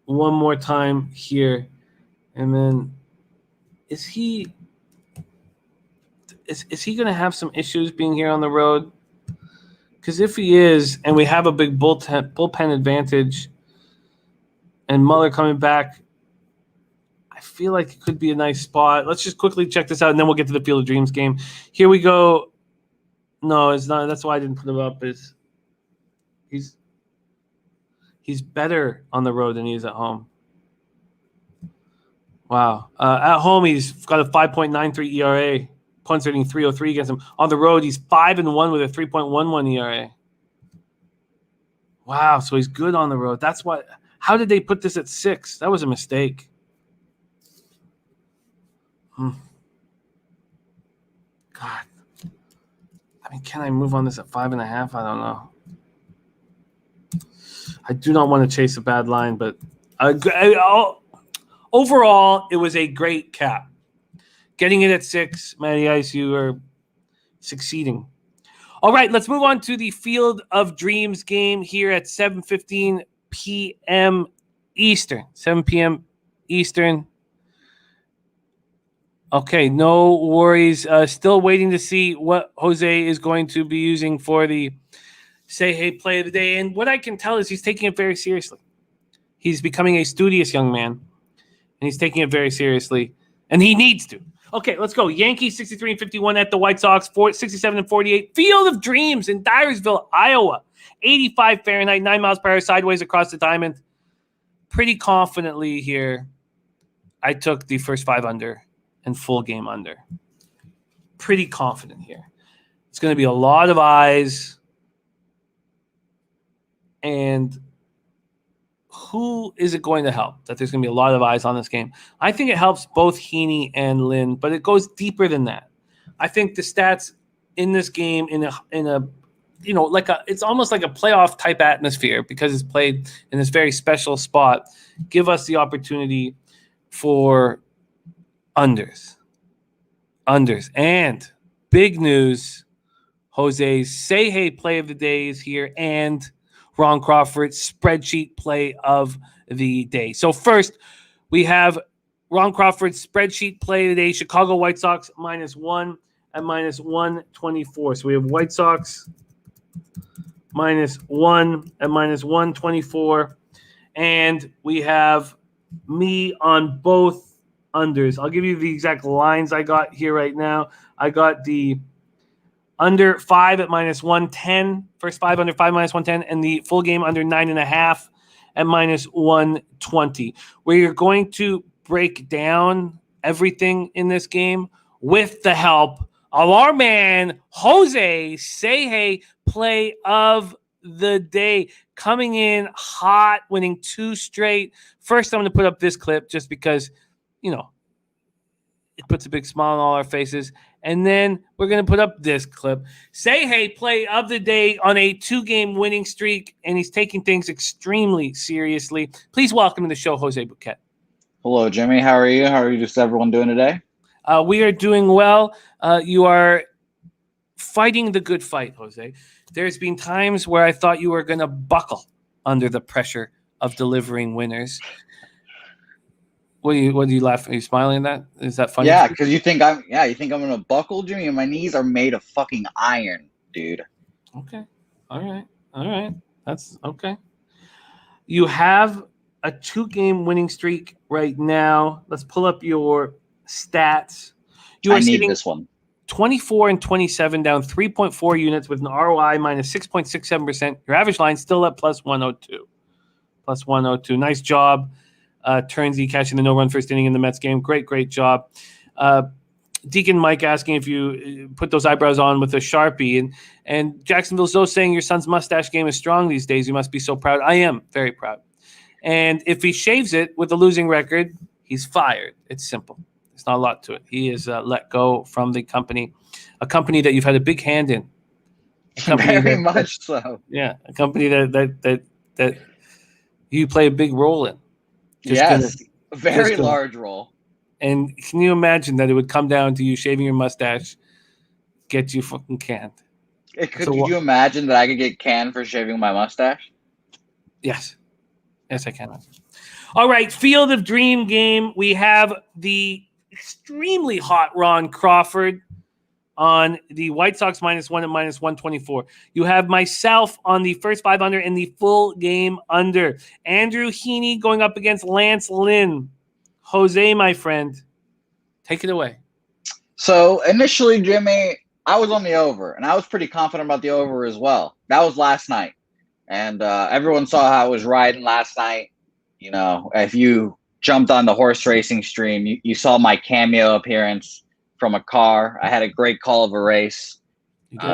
one more time here. And then is he going to have some issues being here on the road? Because if he is, and we have a big bullpen advantage, and Muller coming back, I feel like it could be a nice spot. Let's just quickly check this out, and then we'll get to the Field of Dreams game. Here we go. No, it's not. That's why I didn't put him up. He's better on the road than he is at home. Wow. At home, he's got a 5.93 ERA. Punts hitting 303 against him. On the road, he's 5-1 with a 3.11 ERA. Wow, so he's good on the road. That's why. How did they put this at 6? That was a mistake. God. I mean, can I move on this at 5.5? I don't know. I do not want to chase a bad line, but overall, it was a great cap. Getting it at 6, Matty Ice, you are succeeding. All right, let's move on to the Field of Dreams game here at 7:15 p.m. Eastern, 7 p.m. Eastern. Okay, no worries. Still waiting to see what Jose is going to be using for the Say Hey play of the day. And what I can tell is he's taking it very seriously. He's becoming a studious young man, and he's taking it very seriously, and he needs to. Okay, let's go. Yankees 63-51 at the White Sox, 67-48. Field of Dreams in Dyersville, Iowa. 85 Fahrenheit, 9 miles per hour sideways across the diamond. Pretty confidently here, I took the first 5 under and full game under. Pretty confident here. It's going to be a lot of eyes. And who is it going to help that there's going to be a lot of eyes on this game? I think it helps both Heaney and Lynn, but it goes deeper than that. I think the stats in this game in a it's almost like a playoff type atmosphere because it's played in this very special spot, give us the opportunity for unders. And big news, Jose's Say Hey play of the day is here, and Ron Crawford's spreadsheet play of the day. So first, we have Ron Crawford's spreadsheet play of the day, Chicago White Sox -1 at -124. So we have White Sox -1 at -124. And we have me on both unders. I'll give you the exact lines I got here right now. I got the under 5 at -110. First 5 under 5 -110, and the full game under 9.5 at -120. We are going to break down everything in this game with the help of our man Jose. Say Hey play of the day, coming in hot, winning 2 straight. First, I'm going to put up this clip just because, it puts a big smile on all our faces. And then we're going to put up this clip. Say Hey play of the day on a 2-game winning streak, and he's taking things extremely seriously. Please welcome to the show, Jose Bouquett. Hello, Jimmy. How are you? How are you just everyone doing today? We are doing well. You are fighting the good fight, Jose. There's been times where I thought you were going to buckle under the pressure of delivering winners. What are you laughing? Are you smiling at that? Is that funny? Yeah, because you think I'm gonna buckle, Jimmy, and my knees are made of fucking iron, dude. Okay. All right. That's okay. You have a 2-game winning streak right now. Let's pull up your stats. I need this one. 24-27, down 3.4 units with an ROI -6.67%. Your average line still at +102. +102. Nice job. Turnsy catching the no-run first inning in the Mets game. Great job. Deacon Mike asking if you put those eyebrows on with a Sharpie. And Jacksonville Zoe saying your son's mustache game is strong these days. You must be so proud. I am very proud. And if he shaves it with a losing record, he's fired. It's simple. There's not a lot to it. He is let go from the company, a company that you've had a big hand in. Very much so. Yeah, a company that you play a big role in. Yes, a very large role. And can you imagine that it would come down to you shaving your mustache, get you fucking canned? Could you imagine that I could get canned for shaving my mustache? Yes, I can. All right, Field of Dream game. We have the extremely hot Ron Crawford on the White Sox -1 at -124. You have myself on the first 5 under and the full game under. Andrew Heaney going up against Lance Lynn. Jose, my friend, take it away. So initially, Jimmy, I was on the over, and I was pretty confident about the over as well. That was last night, and everyone saw how I was riding last night. If you jumped on the horse racing stream, you saw my cameo appearance from a car. I had a great call of a race.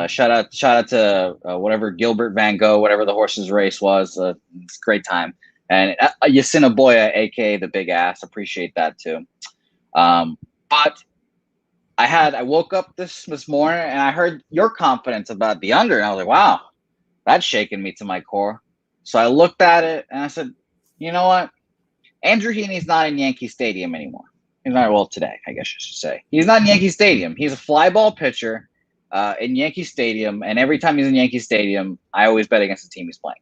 Shout out to whatever Gilbert Van Gogh, whatever the horse's race was. It's a great time. And Yasinaboya, aka the Big Ass, appreciate that too. But I woke up this morning and I heard your confidence about the under, and I was like, wow, that's shaking me to my core. So I looked at it and I said, you know what? Andrew Heaney's not in Yankee Stadium anymore. He's not, well, today, I guess I should say. He's not in Yankee Stadium. He's a fly ball pitcher in Yankee Stadium, and every time he's in Yankee Stadium, I always bet against the team he's playing.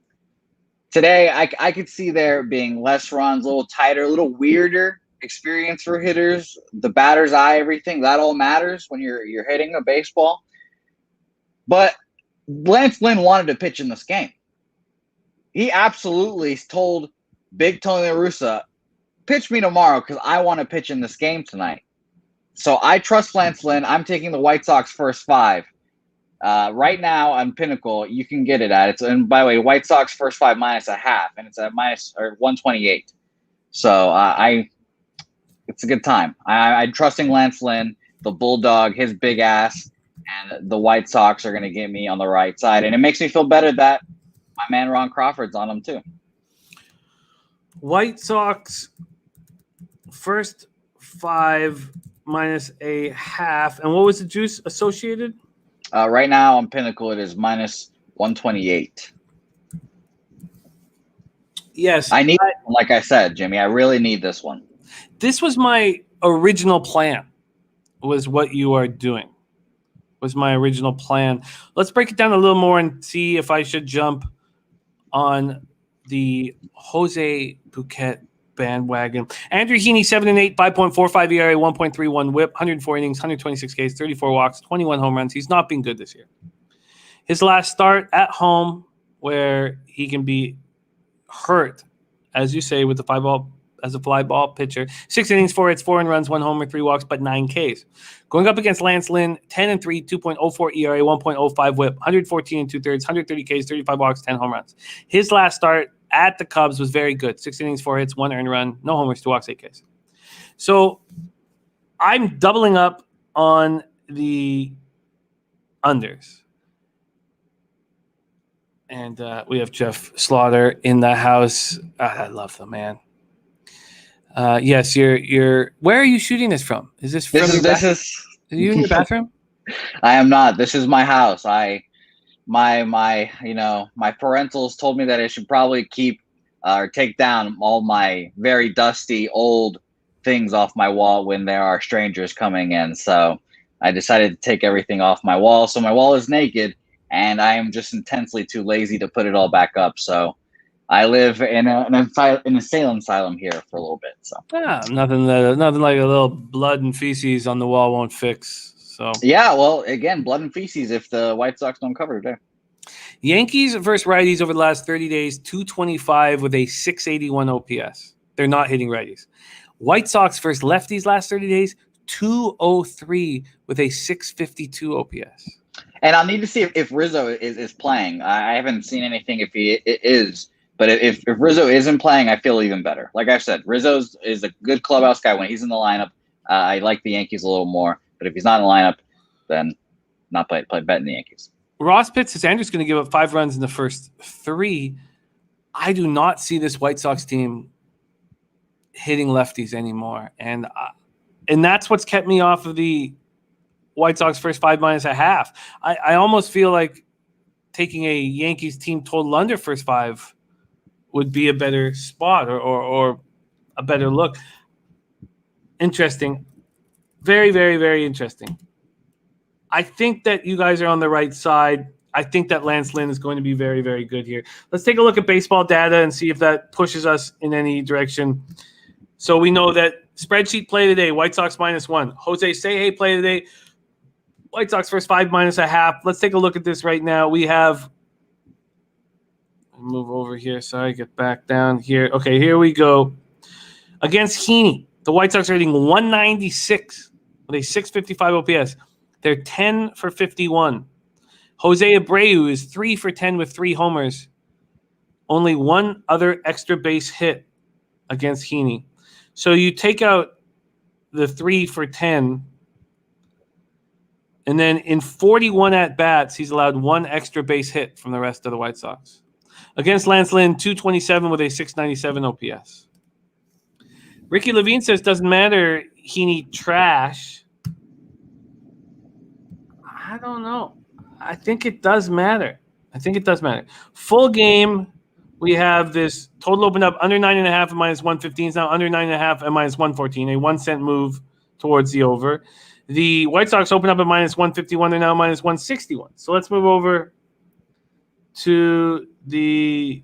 Today, I could see there being less runs, a little tighter, a little weirder experience for hitters. The batter's eye, everything, that all matters when you're hitting a baseball. But Lance Lynn wanted to pitch in this game. He absolutely told Big Tony La Russa, pitch me tomorrow because I want to pitch in this game tonight. So I trust Lance Lynn. I'm taking the White Sox first 5. Right now on Pinnacle, you can get it at and by the way, White Sox first 5 -0.5, and it's at -128. So it's a good time. I'm trusting Lance Lynn, the Bulldog, his big ass, and the White Sox are going to get me on the right side, and it makes me feel better that my man Ron Crawford's on them too. White Sox first 5 -0.5, and what was the juice associated? Right now on Pinnacle, it is -128. Yes. Like I said, Jimmy, I really need this one. This was my original plan, was what you are doing. Was my original plan. Let's break it down a little more and see if I should jump on the Jose Bouquett bandwagon. Andrew Heaney, 7-8, 5.45 ERA, 1.31 WHIP, 104 innings, 126 Ks, 34 walks, 21 home runs. He's not been good this year. His last start at home, where he can be hurt, as you say, with the fly ball pitcher. 6 innings, 4 hits, 4 runs, 1 homer, 3 walks, but 9 Ks. Going up against Lance Lynn, 10-3, 2.04 ERA, 1.05 WHIP, 114 2/3, 130 Ks, 35 walks, 10 home runs. His last start at the Cubs was very good. 6 innings, 4 hits, 1 earned run, no homers, 2 walks, 8 Ks. So I'm doubling up on the unders. And we have Jeff Slaughter in the house. I love them, man. Yes, you're. Where are you shooting this from? Is this from Are you in your bathroom? I am not. This is my house. My parentals told me that I should probably keep or take down all my very dusty old things off my wall when there are strangers coming in. So I decided to take everything off my wall. So my wall is naked, and I am just intensely too lazy to put it all back up. So I live in an asylum here for a little bit. So nothing like a little blood and feces on the wall won't fix. So yeah, well, again, blood and feces if the White Sox don't cover today. Yankees versus righties over the last 30 days, 225 with a 681 OPS. They're not hitting righties. White Sox versus lefties last 30 days, 203 with a 652 OPS. And I'll need to see if Rizzo is playing. I haven't seen anything if he is. But if Rizzo isn't playing, I feel even better. Like I said, Rizzo is a good clubhouse guy. When he's in the lineup, I like the Yankees a little more. But if he's not in the lineup, then not play betting the Yankees. Ross Pitt says Andrew's going to give up 5 runs in the first 3. I do not see this White Sox team hitting lefties anymore. And that's what's kept me off of the White Sox first 5 -0.5. I almost feel like taking a Yankees team total under first 5 would be a better spot or a better look. Interesting. Very, very, very interesting. I think that you guys are on the right side. I think that Lance Lynn is going to be very, very good here. Let's take a look at baseball data and see if that pushes us in any direction. So we know that spreadsheet play today, White Sox -1. Jose Seje play today, White Sox first 5 -0.5. Let's take a look at this right now. We have move over here. Sorry, get back down here. Okay, here we go. Against Heaney, the White Sox are hitting 196 with a 655 OPS. They're 10 for 51. Jose Abreu is 3 for 10 with 3 homers. Only 1 other extra base hit against Heaney. So you take out the 3 for 10, and then in 41 at-bats, he's allowed 1 extra base hit from the rest of the White Sox. Against Lance Lynn, 227 with a 697 OPS. Ricky Levine says, doesn't matter, Heaney trash. I don't know. I think it does matter. Full game, we have this total opened up under 9.5 and -115. It's now under 9.5 and -114, a 1 cent move towards the over. The White Sox open up at -151. They're now -161. So let's move over to the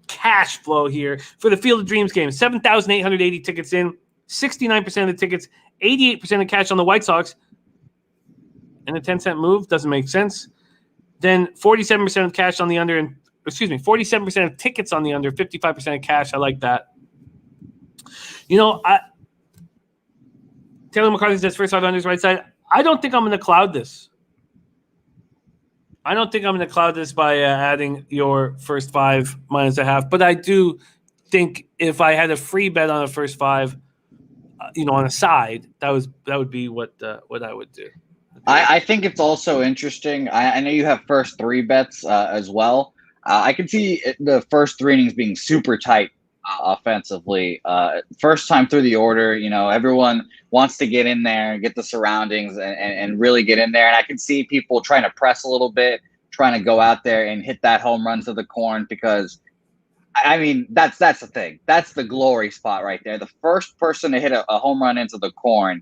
cash flow here for the Field of Dreams game. 7,880 tickets in, 69% of the tickets, 88% of cash on the White Sox. And a 10-cent move doesn't make sense. Then 47% of cash on the under, and 47% of tickets on the under, 55% of cash. I like that. Taylor McCarthy says first 5 unders right side. I don't think I'm going to cloud this. By adding your first 5 minus a half. But I do think if I had a free bet on the first 5, on a side, that would be what I would do. I think it's also interesting. I know you have first 3 bets as well. I can see the first 3 innings being super tight offensively. First time through the order, everyone wants to get in there and get the surroundings and really get in there. And I can see people trying to press a little bit, trying to go out there and hit that home run to the corn because, that's the thing. That's the glory spot right there. The first person to hit a home run into the corn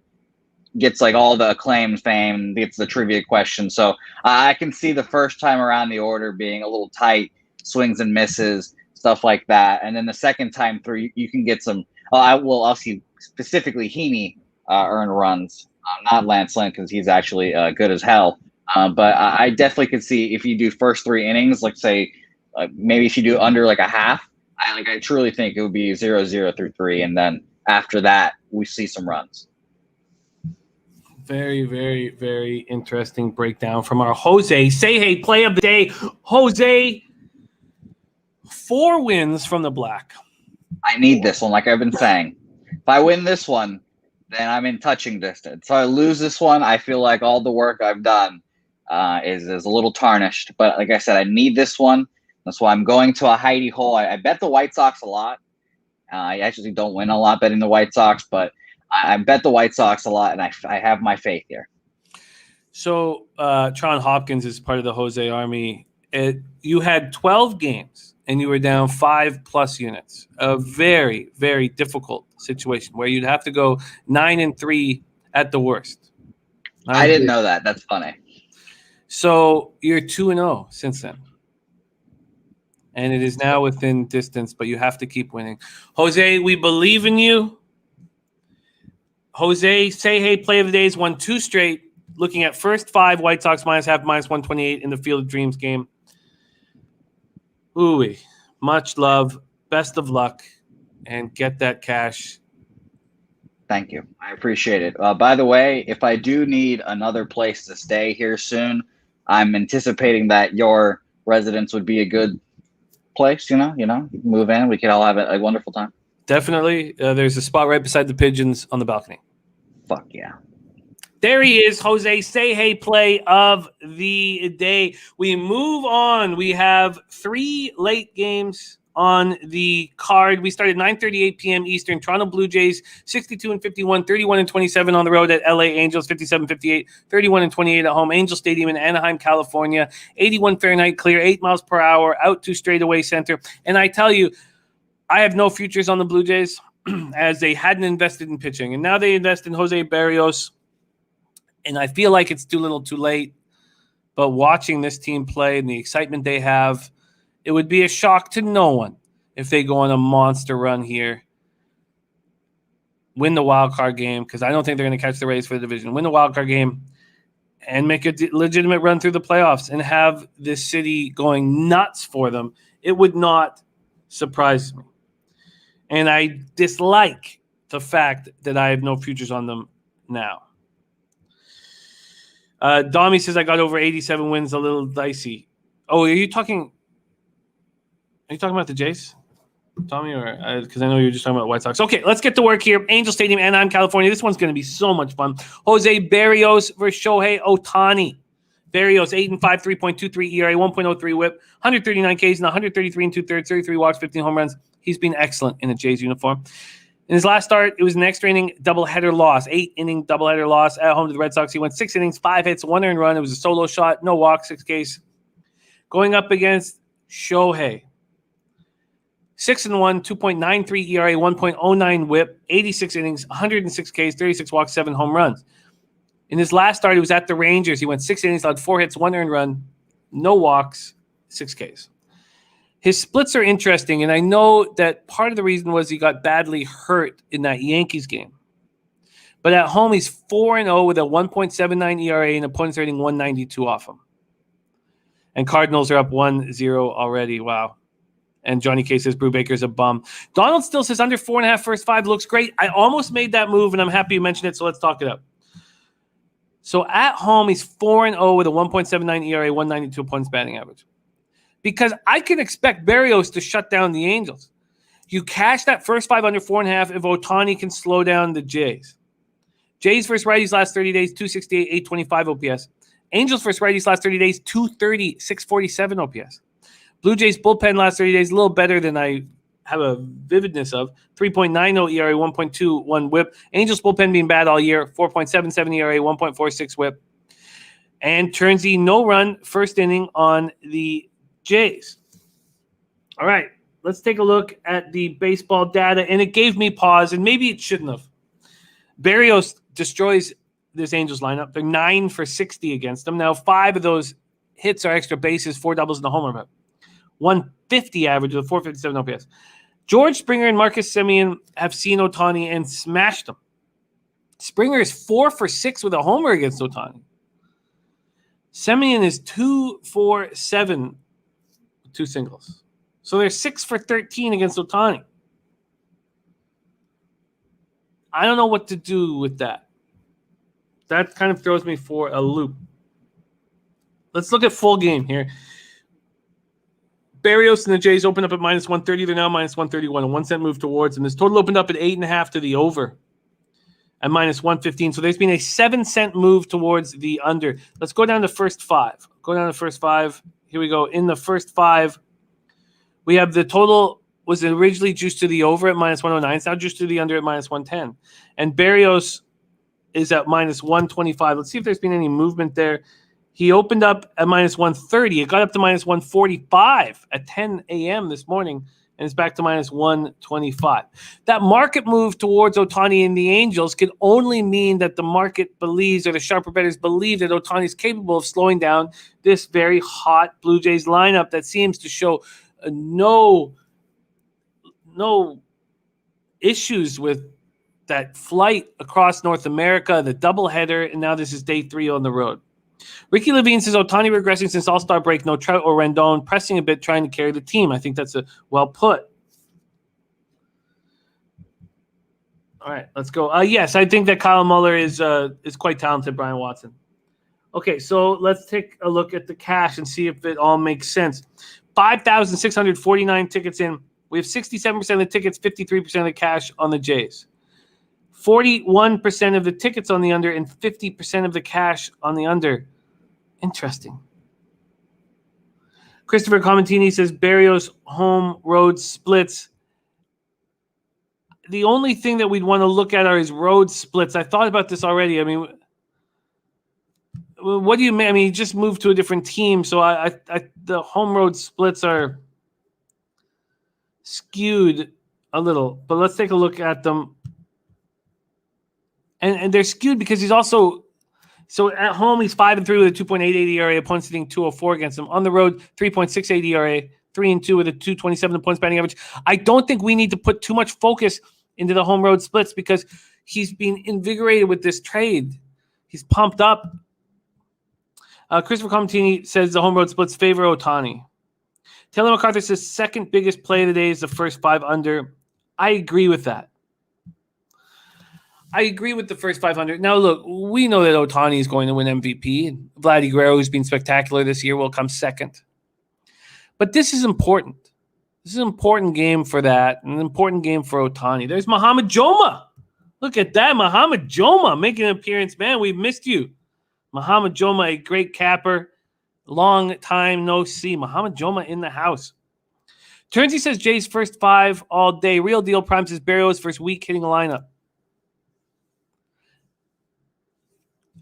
gets like all the acclaim, fame, gets the trivia question. So I can see the first time around the order being a little tight, swings and misses, stuff like that. And then the second time through, you can get some. I'll see specifically Heaney earn runs, not Lance Lynn because he's actually good as hell. But I definitely could see if you do first 3 innings, like say maybe if you do under like a half, I truly think it would be 0-0 through 3, and then after that we see some runs. Very, very, very interesting breakdown from our Jose. Say hey, play of the day. Jose, 4 wins from the black. I need this one, like I've been saying. If I win this one, then I'm in touching distance. So I lose this one, I feel like all the work I've done is a little tarnished. But like I said, I need this one. That's why I'm going to a hidey hole. I bet the White Sox a lot. I actually don't win a lot betting the White Sox, but I bet the White Sox a lot, and I have my faith here. So Tron Hopkins is part of the Jose Army. You had 12 games, and you were down 5+ units. A very, very difficult situation where you'd have to go 9-3 at the worst. I didn't know that. That's funny. So you're 2-0 since then. And it is now within distance, but you have to keep winning. Jose, we believe in you. Jose, say hey, play of the days, won 2 straight. Looking at first 5, White Sox minus half, minus 128 in the Field of Dreams game. Ooh, much love, best of luck, and get that cash. Thank you. I appreciate it. By the way, if I do need another place to stay here soon, I'm anticipating that your residence would be a good place, move in. We could all have a wonderful time. Definitely. There's a spot right beside the pigeons on the balcony. Fuck yeah. There he is, Jose. Say hey, play of the day. We move on. We have 3 late games on the card. We started 9:38 p.m. Eastern. Toronto Blue Jays 62-51, 31-27 on the road at LA Angels 57-58, 31-28 at home. Angel Stadium in Anaheim, California. 81 Fahrenheit clear, 8 miles per hour, out to straightaway center. And I tell you, I have no futures on the Blue Jays as they hadn't invested in pitching. And now they invest in Jose Berrios. And I feel like it's too little too late. But watching this team play and the excitement they have, it would be a shock to no one if they go on a monster run here, win the wild card game, because I don't think they're going to catch the Rays for the division, win the wild card game, and make a legitimate run through the playoffs and have this city going nuts for them. It would not surprise me. And I dislike the fact that I have no futures on them now. Domi says I got over 87 wins, a little dicey. Oh, are you talking about the Jays, Tommy, or because I know you were just talking about White Sox? Okay, let's get to work here. Angel Stadium, Anaheim, California. This one's going to be so much fun. Jose Berrios versus Shohei Ohtani. Berrios 8-5, 3.23 ERA, 1.03 WHIP, 139 Ks, and 133 2/3, 33 walks, 15 home runs. He's been excellent in a Jays uniform. In his last start, it was an extra inning doubleheader loss, 8-inning doubleheader loss at home to the Red Sox. He went 6 innings, 5 hits, 1 earned run. It was a solo shot, no walk, 6 Ks. Going up against Shohei, 6-1, 2.93 ERA, 1.09 WHIP, 86 innings, 106 Ks, 36 walks, 7 home runs. In his last start, he was at the Rangers. He went 6 innings, allowed 4 hits, 1 earned run, no walks, 6 Ks. His splits are interesting, and I know that part of the reason was he got badly hurt in that Yankees game. But at home, he's 4-0 with a 1.79 ERA and opponents rating 192 off him. And Cardinals are up 1-0 already. Wow. And Johnny K says Brubaker's a bum. Donald still says under 4.5 first 5 looks great. I almost made that move, and I'm happy you mentioned it, so let's talk it up. So at home, he's 4-0 with a 1.79 ERA, 192 opponents batting average. Because I can expect Berrios to shut down the Angels. You cash that first 5 under 4.5 if Ohtani can slow down the Jays. Jays versus righties last 30 days, 268, 825 OPS. Angels versus righties last 30 days, 230, 647 OPS. Blue Jays bullpen last 30 days, a little better than I have a vividness of. 3.90 ERA, 1.21 whip. Angels bullpen being bad all year, 4.77 ERA, 1.46 whip. And Turnsey, no run, first inning on the Jays. All right, let's take a look at the baseball data, and it gave me pause, and maybe it shouldn't have. Berrios destroys this Angels lineup. They're 9 for 60 against them. Now, 5 of those hits are extra bases, 4 doubles and a homer, but 150 average with 457 OPS. George Springer and Marcus Semien have seen Ohtani and smashed him. Springer is 4 for 6 with a homer against Ohtani. Semien is 2 for 7 with 2 singles. So they're 6 for 13 against Ohtani. I don't know what to do with that. That kind of throws me for a loop. Let's look at full game here. Berrios and the Jays opened up at minus 130. They're now minus 131. A 1 cent move towards them. This total opened up at 8.5 to the over at minus 115. So there's been a 7 cent move towards the under. Let's go down to first 5. Go down to first 5. Here we go. In the first 5, we have the total was originally juiced to the over at minus 109. It's now juiced to the under at minus 110. And Berrios is at minus 125. Let's see if there's been any movement there. He opened up at minus 130. It got up to minus 145 at 10 a.m. this morning, and it's back to minus 125. That market move towards Ohtani and the Angels could only mean that the market believes, or the sharper bettors believe, that Ohtani is capable of slowing down this very hot Blue Jays lineup that seems to show no issues with that flight across North America, the doubleheader, and now this is day 3 on the road. Ricky Levine says Ohtani regressing since All-Star break. No Trout or Rendon, pressing a bit, trying to carry the team. I think that's a well put. All right, let's go. Yes, I think that Kyle Muller is quite talented, Brian Watson. Okay, so let's take a look at the cash and see if it all makes sense. 5,649 tickets in. We have 67% of the tickets, 53% of the cash on the Jays. 41% of the tickets on the under and 50% of the cash on the under. Interesting. Christopher Comentini says Berrios home road splits. The only thing that we'd want to look at are his road splits. I thought about this already. I mean, what do you mean? I mean, he just moved to a different team, so the home road splits are skewed a little. But let's take a look at them. And they're skewed because he's also so at home he's 5-3 with a 2.88 ERA, opponents hitting 204 against him. On the road, 3.68 ERA, 3-2 with a 227 opponents batting average. I don't think we need to put too much focus into the home road splits because he's been invigorated with this trade. He's pumped up. Christopher Comentini says the home road splits favor Ohtani. Taylor MacArthur says second biggest play of the day is the first 5 under. I agree with that. I agree with the first 500. Now, look, we know that Ohtani is going to win MVP. Vladdy Guerrero, who's been spectacular this year, will come second. But this is important. This is an important game for that, an important game for Ohtani. There's Muhammad Joma. Look at that, Muhammad Joma making an appearance. Man, we've missed you. Muhammad Joma, a great capper. Long time no see. Muhammad Joma in the house. Turnsey says Jay's first 5 all day. Real Deal Prime says Berrios first week hitting a lineup.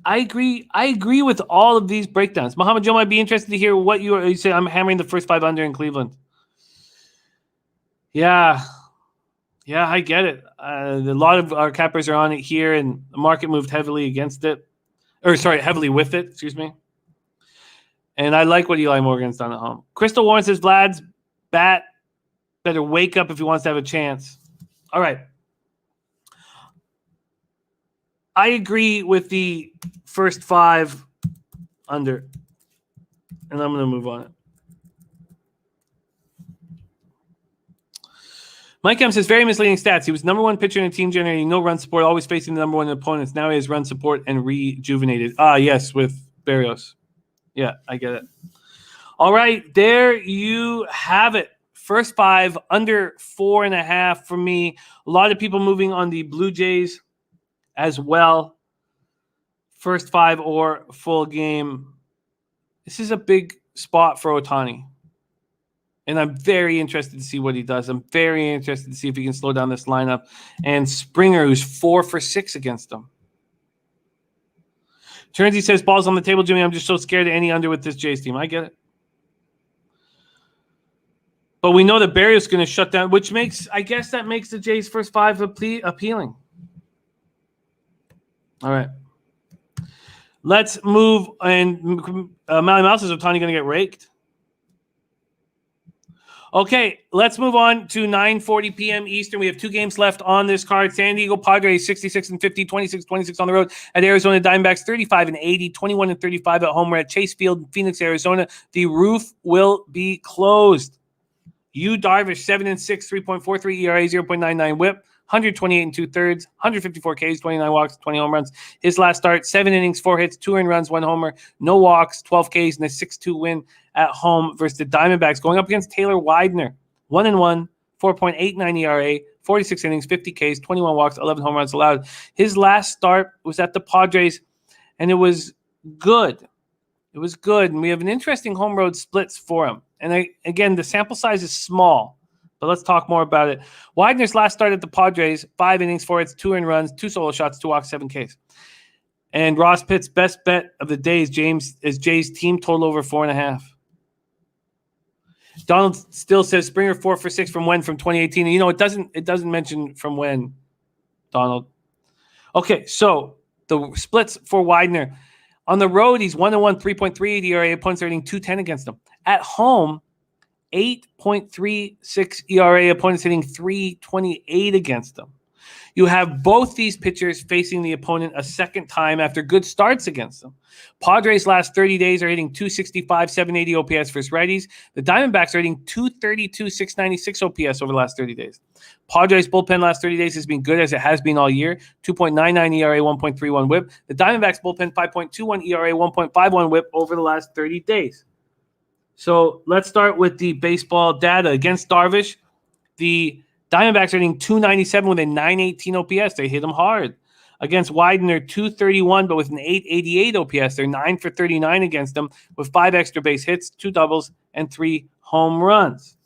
I agree with all of these breakdowns. Muhammad Joe, I'd be interested to hear what you say. I'm hammering the first 5 under in Cleveland. Yeah, I get it. A lot of our cappers are on it here, and the market moved heavily against it. Heavily with it, excuse me. And I like what Eli Morgan's done at home. Crystal Warren says Vlad's bat better wake up if he wants to have a chance. All right. I agree with the first 5 under, and I'm going to move on it. Mike M says, very misleading stats. He was number 1 pitcher in a team generating no run support, always facing the number 1 opponents. Now he has run support and rejuvenated. Yes, with Berrios. Yeah, I get it. All right, there you have it. First 5 under 4.5 for me. A lot of people moving on the Blue Jays as well. First 5 or full game. This is a big spot for Ohtani. And I'm very interested to see what he does. I'm very interested to see if he can slow down this lineup. And Springer, who's 4 for 6 against them. Ternsey says, balls on the table, Jimmy. I'm just so scared of any under with this Jays team. I get it. But we know that Berrios is going to shut down, which makes, I guess that makes the Jays' first 5 appealing. All right. Let's move. And Mally Mouse says, Ohtani going to get raked? Okay, let's move on to 9:40 p.m. Eastern. We have 2 games left on this card. San Diego Padres 66-50, 26-26 on the road at Arizona Diamondbacks 35-80, 21-35 at home. We're at Chase Field in Phoenix, Arizona. The roof will be closed. Yu Darvish 7-6, 3.43 ERA, 0.99 WHIP, 128 2/3, 154 Ks, 29 walks, 20 home runs. His last start, 7 innings, 4 hits, 2 earned runs, 1 homer, no walks, 12 Ks, and a 6-2 win at home versus the Diamondbacks. Going up against Taylor Widener, 1-1, 4.89 ERA, 46 innings, 50 Ks, 21 walks, 11 home runs allowed. His last start was at the Padres, and it was good. It was good, and we have an interesting home road splits for him. And again, the sample size is small, but let's talk more about it. Widener's last start at the Padres, 5 innings, 4 hits, 2 earned runs, 2 solo shots, 2 walks, 7 Ks. And Ross Pitt's best bet of the day is Jay's team total over 4.5. Donald still says Springer 4 for 6 from when? From 2018. And it doesn't mention from when, Donald. Okay, so the splits for Widener. On the road, he's 1-1, 3.38 ERA. Opponents are hitting 210 against him. At home, 8.36 ERA. Opponents hitting 328 against him. You have both these pitchers facing the opponent a second time after good starts against them. Padres last 30 days are hitting 265, 780 OPS versus righties. The Diamondbacks are hitting 232, 696 OPS over the last 30 days. Padres bullpen last 30 days has been good as it has been all year. 2.99 ERA, 1.31 WHIP. The Diamondbacks bullpen 5.21 ERA, 1.51 WHIP over the last 30 days. So let's start with the baseball data. Against Darvish, the Diamondbacks are hitting 297 with a 918 OPS. They hit them hard. Against Widener, 231, but with an 888 OPS. They're 9 for 39 against them with 5 extra base hits, 2 doubles, and 3 home runs.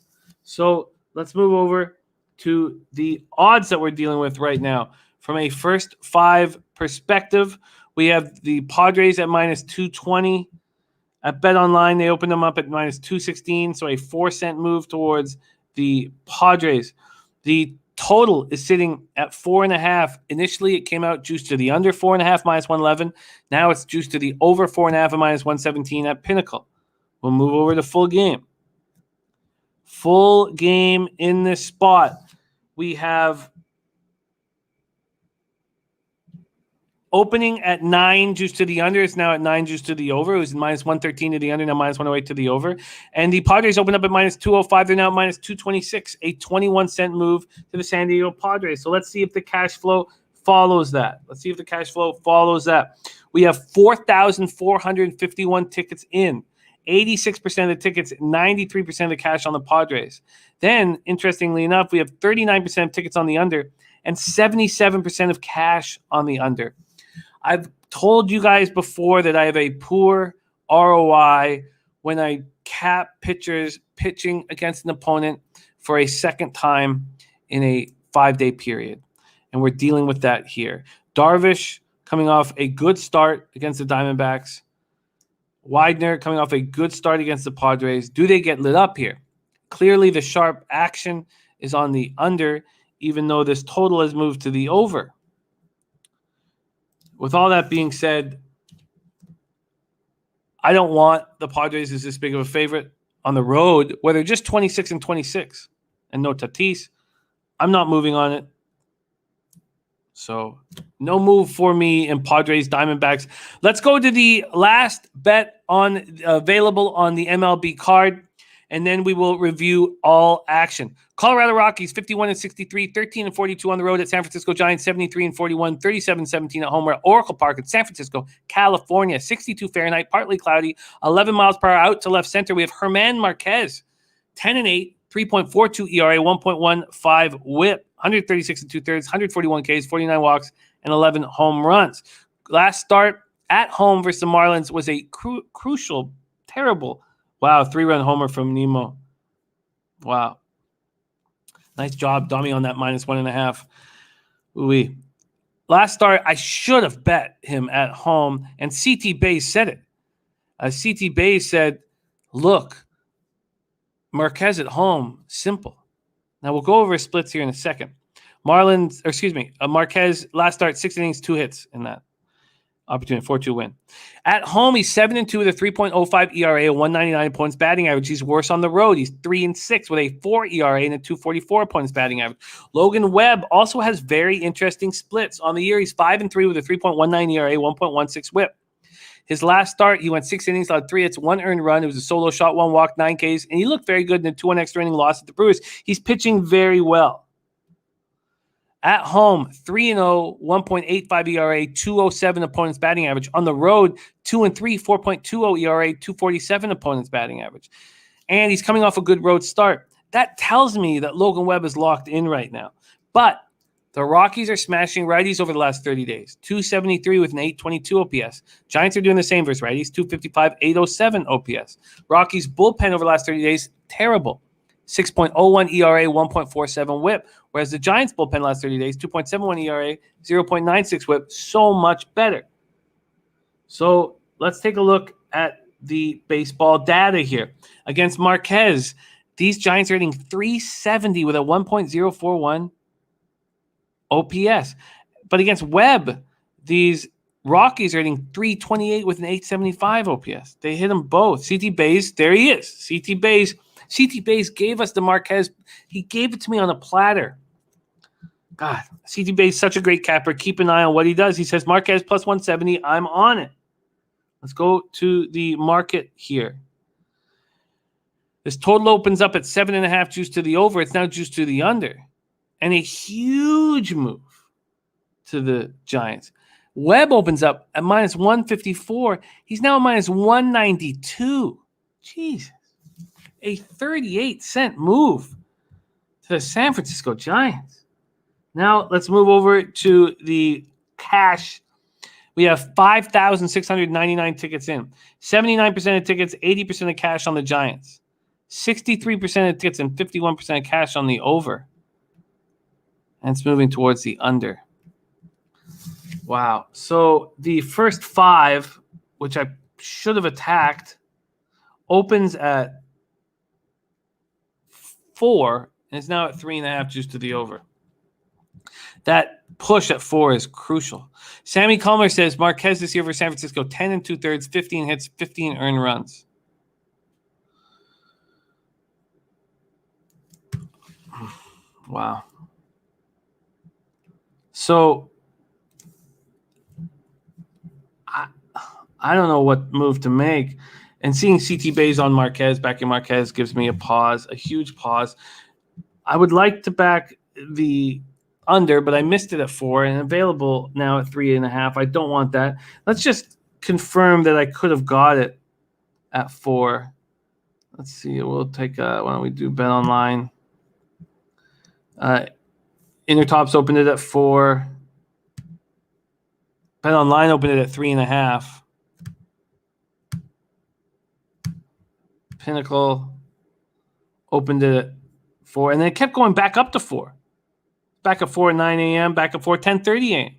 So let's move over to the odds that we're dealing with right now. From a first 5 perspective, we have the Padres at minus 220. At BetOnline, they opened them up at minus 216, so a 4-cent move towards the Padres. The total is sitting at 4.5. Initially, it came out juiced to the under 4.5, minus 111. Now it's juiced to the over 4.5 and minus 117 at Pinnacle. We'll move over to full game. Full game in this spot. We have opening at 9 juiced to the under. It's now at 9 juiced to the over. It was minus 113 to the under, now minus 108 to the over. And the Padres opened up at minus 205. They're now at minus 226, a 21-cent move to the San Diego Padres. So let's see if the cash flow follows that. We have 4,451 tickets in. 86% of the tickets, 93% of the cash on the Padres. Then, interestingly enough, we have 39% of tickets on the under and 77% of cash on the under. I've told you guys before that I have a poor ROI when I cap pitchers pitching against an opponent for a second time in a 5-day period. And we're dealing with that here. Darvish coming off a good start against the Diamondbacks. Widener coming off a good start against the Padres. Do they get lit up here? Clearly, the sharp action is on the under, even though this total has moved to the over. With all that being said, I don't want the Padres as this big of a favorite on the road where they're just 26-26 and no Tatis. I'm not moving on it. So no move for me in Padres Diamondbacks. Let's go to the last bet on available on the MLB card, and then we will review all action. Colorado Rockies 51-63, 13-42 on the road at San Francisco Giants, 73-41, 37-17 at home at Oracle Park in San Francisco, California, 62 Fahrenheit, partly cloudy, 11 miles per hour out to left center. We have Germán Marquez, 10-8. 3.42 ERA, 1.15 whip, 136 and 2/3, 141 Ks, 49 walks, and 11 home runs. Last start at home versus the Marlins was a crucial, terrible, 3-run homer from Nemo. Wow. Nice job, Dummy, on that -1.5. Ooh-wee. Last start, I should have bet him at home, and CT Bays said it. CT Bays said, look, Marquez at home, simple. Now we'll go over his splits here in a second. Marquez last start, 6 innings, 2 hits in that opportunity, 4-2 win. At home, he's 7-2 with a 3.05 ERA, a 199 points batting average. He's worse on the road. He's 3-6 with a 4 ERA and a 244 points batting average. Logan Webb also has very interesting splits. On the year, he's 5-3 with a 3.19 ERA, 1.16 whip. His last start, he went 6 innings, allowed 3 hits, 1 earned run. It was a solo shot, 1 walk, 9 Ks, and he looked very good in a 2-1 extra inning loss at the Brewers. He's pitching very well. At home, 3-0, 1.85 ERA, 207 opponent's batting average. On the road, 2-3, 4.20 ERA, 247 opponent's batting average. And he's coming off a good road start. That tells me that Logan Webb is locked in right now. But the Rockies are smashing righties over the last 30 days. 273 with an 822 OPS. Giants are doing the same versus righties. 255, 807 OPS. Rockies bullpen over the last 30 days, terrible. 6.01 ERA, 1.47 whip. Whereas the Giants bullpen last 30 days, 2.71 ERA, 0.96 whip. So much better. So let's take a look at the baseball data here. Against Marquez, these Giants are hitting 370 with a 1.041 OPS. But against Webb, these Rockies are hitting 328 with an 875 OPS. They hit them both. CT Bays, there he is. CT Bays gave us the Marquez. He gave it to me on a platter. God, CT Bays, such a great capper. Keep an eye on what he does. He says Marquez plus 170. I'm on it. Let's go to the market here. This total opens up at 7.5 juice to the over. It's now juice to the under. And a huge move to the Giants. Webb opens up at -154. He's now -192. Jesus. A 38-cent move to the San Francisco Giants. Now let's move over to the cash. We have 5,699 tickets in. 79% of tickets, 80% of cash on the Giants. 63% of tickets and 51% of cash on the over. And it's moving towards the under. Wow. So the first 5, which I should have attacked, opens at 4 and is now at 3.5 juice to the over. That push at 4 is crucial. Sammy Comer says Marquez this year for San Francisco, 10 2/3, 15 hits, 15 earned runs. Wow. So I don't know what move to make. And seeing CT Bays on Marquez, backing Marquez, gives me a pause, a huge pause. I would like to back the under, but I missed it at 4 and available now at 3.5. I don't want that. Let's just confirm that I could have got it at 4. Let's see. We'll take why don't we do Bet Online? Intertops opened it at 4. Bet Online opened it at 3.5. Pinnacle opened it at 4, and then it kept going back up to 4. Back at 4 at 9 a.m., back at 4 10:30 a.m.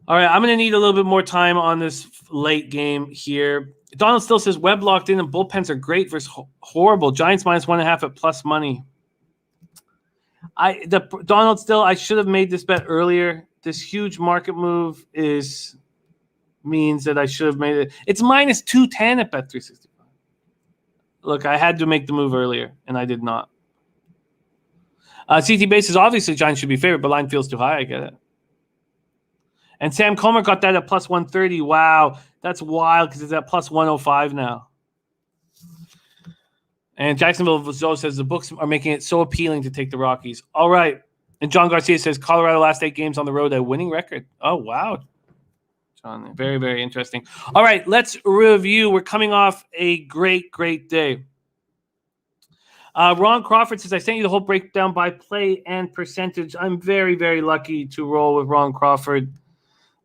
All right, I'm going to need a little bit more time on this late game here. Donald still says Webb locked in and bullpens are great versus horrible. Giants -1.5 at plus money. Donald still, I should have made this bet earlier. This huge market move means that I should have made it. It's -210 at Bet365. Look, I had to make the move earlier, and I did not. CT bases, obviously, Giants should be favored, but line feels too high. I get it. And Sam Comer got that at plus 130. Wow, that's wild because it's at plus 105 now. And Jacksonville Zoe says the books are making it so appealing to take the Rockies. All right. And John Garcia says Colorado last 8 games on the road, a winning record. Oh, wow. John, very, very interesting. All right, let's review. We're coming off a great, great day. Ron Crawford says, I sent you the whole breakdown by play and percentage. I'm very, very lucky to roll with Ron Crawford.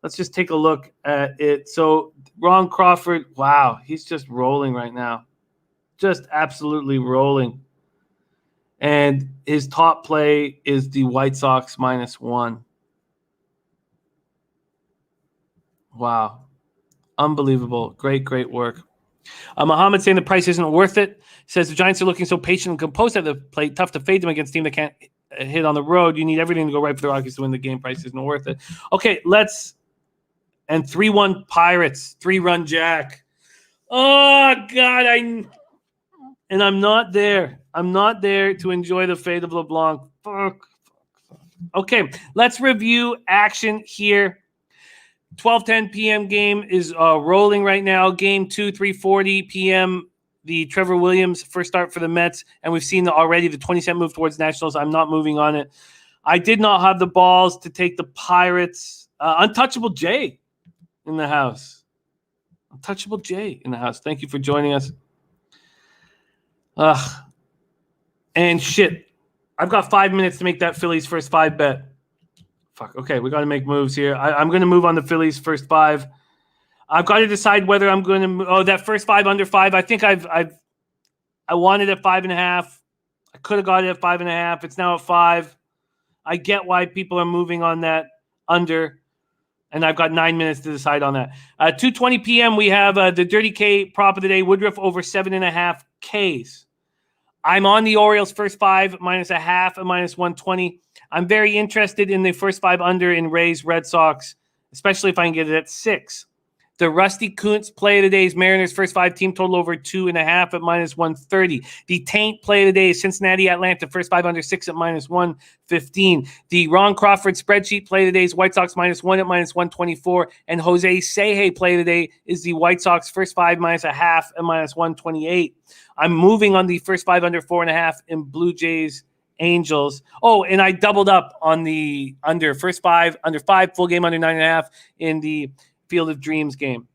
Let's just take a look at it. So Ron Crawford, wow, he's just rolling right now. Just absolutely rolling. And his top play is the White Sox -1. Wow. Unbelievable. Great, great work. Muhammad saying the price isn't worth it. Says the Giants are looking so patient and composed at the plate. Tough to fade them against a team that can't hit on the road. You need everything to go right for the Rockies to win the game. Price isn't worth it. Okay, let's. And 3-1 Pirates. 3-run Jack. Oh, God. And I'm not there. I'm not there to enjoy the fate of LeBlanc. Fuck. Okay, let's review action here. 12:10 p.m. game is rolling right now. Game 2, 3:40 p.m. The Trevor Williams first start for the Mets. And we've seen already the 20-cent move towards Nationals. I'm not moving on it. I did not have the balls to take the Pirates. Untouchable Jay in the house. Untouchable Jay in the house. Thank you for joining us. And shit, I've got 5 minutes to make that Phillies first 5 bet. Fuck. Okay, we got to make moves here. I'm going to move on the Phillies first 5. I've got to decide whether I'm going to. Oh, that first 5 under 5. I think I wanted at 5.5. I could have got it at 5.5. It's now at 5. I get why people are moving on that under, and I've got 9 minutes to decide on that. 2:20 p.m. We have the Dirty K prop of the day. Woodruff over 7.5 Ks. I'm on the Orioles first 5 -0.5 at -120. I'm very interested in the first 5 under in Rays Red Sox, especially if I can get it at 6. The Rusty Kuntz play of the day is Mariners first 5 team total over 2.5 at -130. The Taint play of the day is Cincinnati Atlanta first 5 under 6 at -115. The Ron Crawford spreadsheet play of the day is White Sox -1 at -124. And Jose Seje play of the day is the White Sox first 5 -0.5 at -128. I'm moving on the first 5 under 4.5 in Blue Jays Angels. Oh, and I doubled up on the under first 5 under 5 full game under 9.5 in the Field of Dreams game.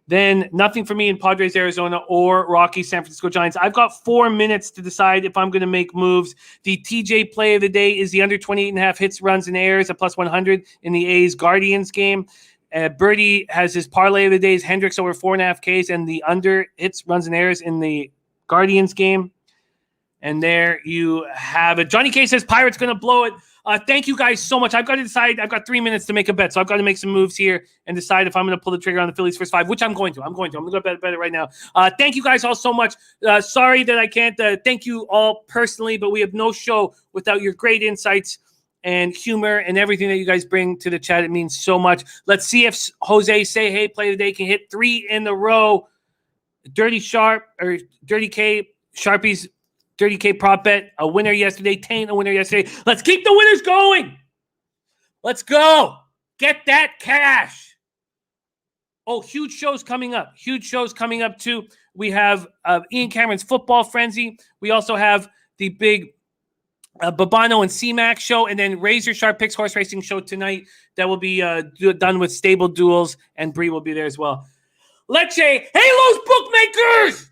Then nothing for me in Padres Arizona or Rockies San Francisco Giants. I've got 4 minutes to decide if I'm going to make moves. The TJ play of the day is the under 28.5 hits, runs, and errors at +100 in the A's Guardians game. Birdie has his parlay of the day is Hendricks over 4.5 Ks and the under hits, runs, and errors in the Guardians game. And there you have it. Johnny K says Pirates going to blow it. Thank you guys so much. I've got to decide. I've got 3 minutes to make a bet. So I've got to make some moves here and decide if I'm going to pull the trigger on the Phillies first 5, which I'm going to. I'm going to bet it right now. Thank you guys all so much. Sorry that I can't thank you all personally, but we have no show without your great insights and humor and everything that you guys bring to the chat. It means so much. Let's see if Jose Seje play today can hit 3 in a row. Dirty K, Sharpie's Dirty K prop bet, a winner yesterday. Taint, a winner yesterday. Let's keep the winners going. Let's go. Get that cash. Oh, huge shows coming up. Huge shows coming up, too. We have Ian Cameron's Football Frenzy. We also have the big Babano and C-Mac show, and then Razor Sharp Picks horse racing show tonight that will be done with Stable Duels, and Bree will be there as well. Leche, hey, Los Bookmakers!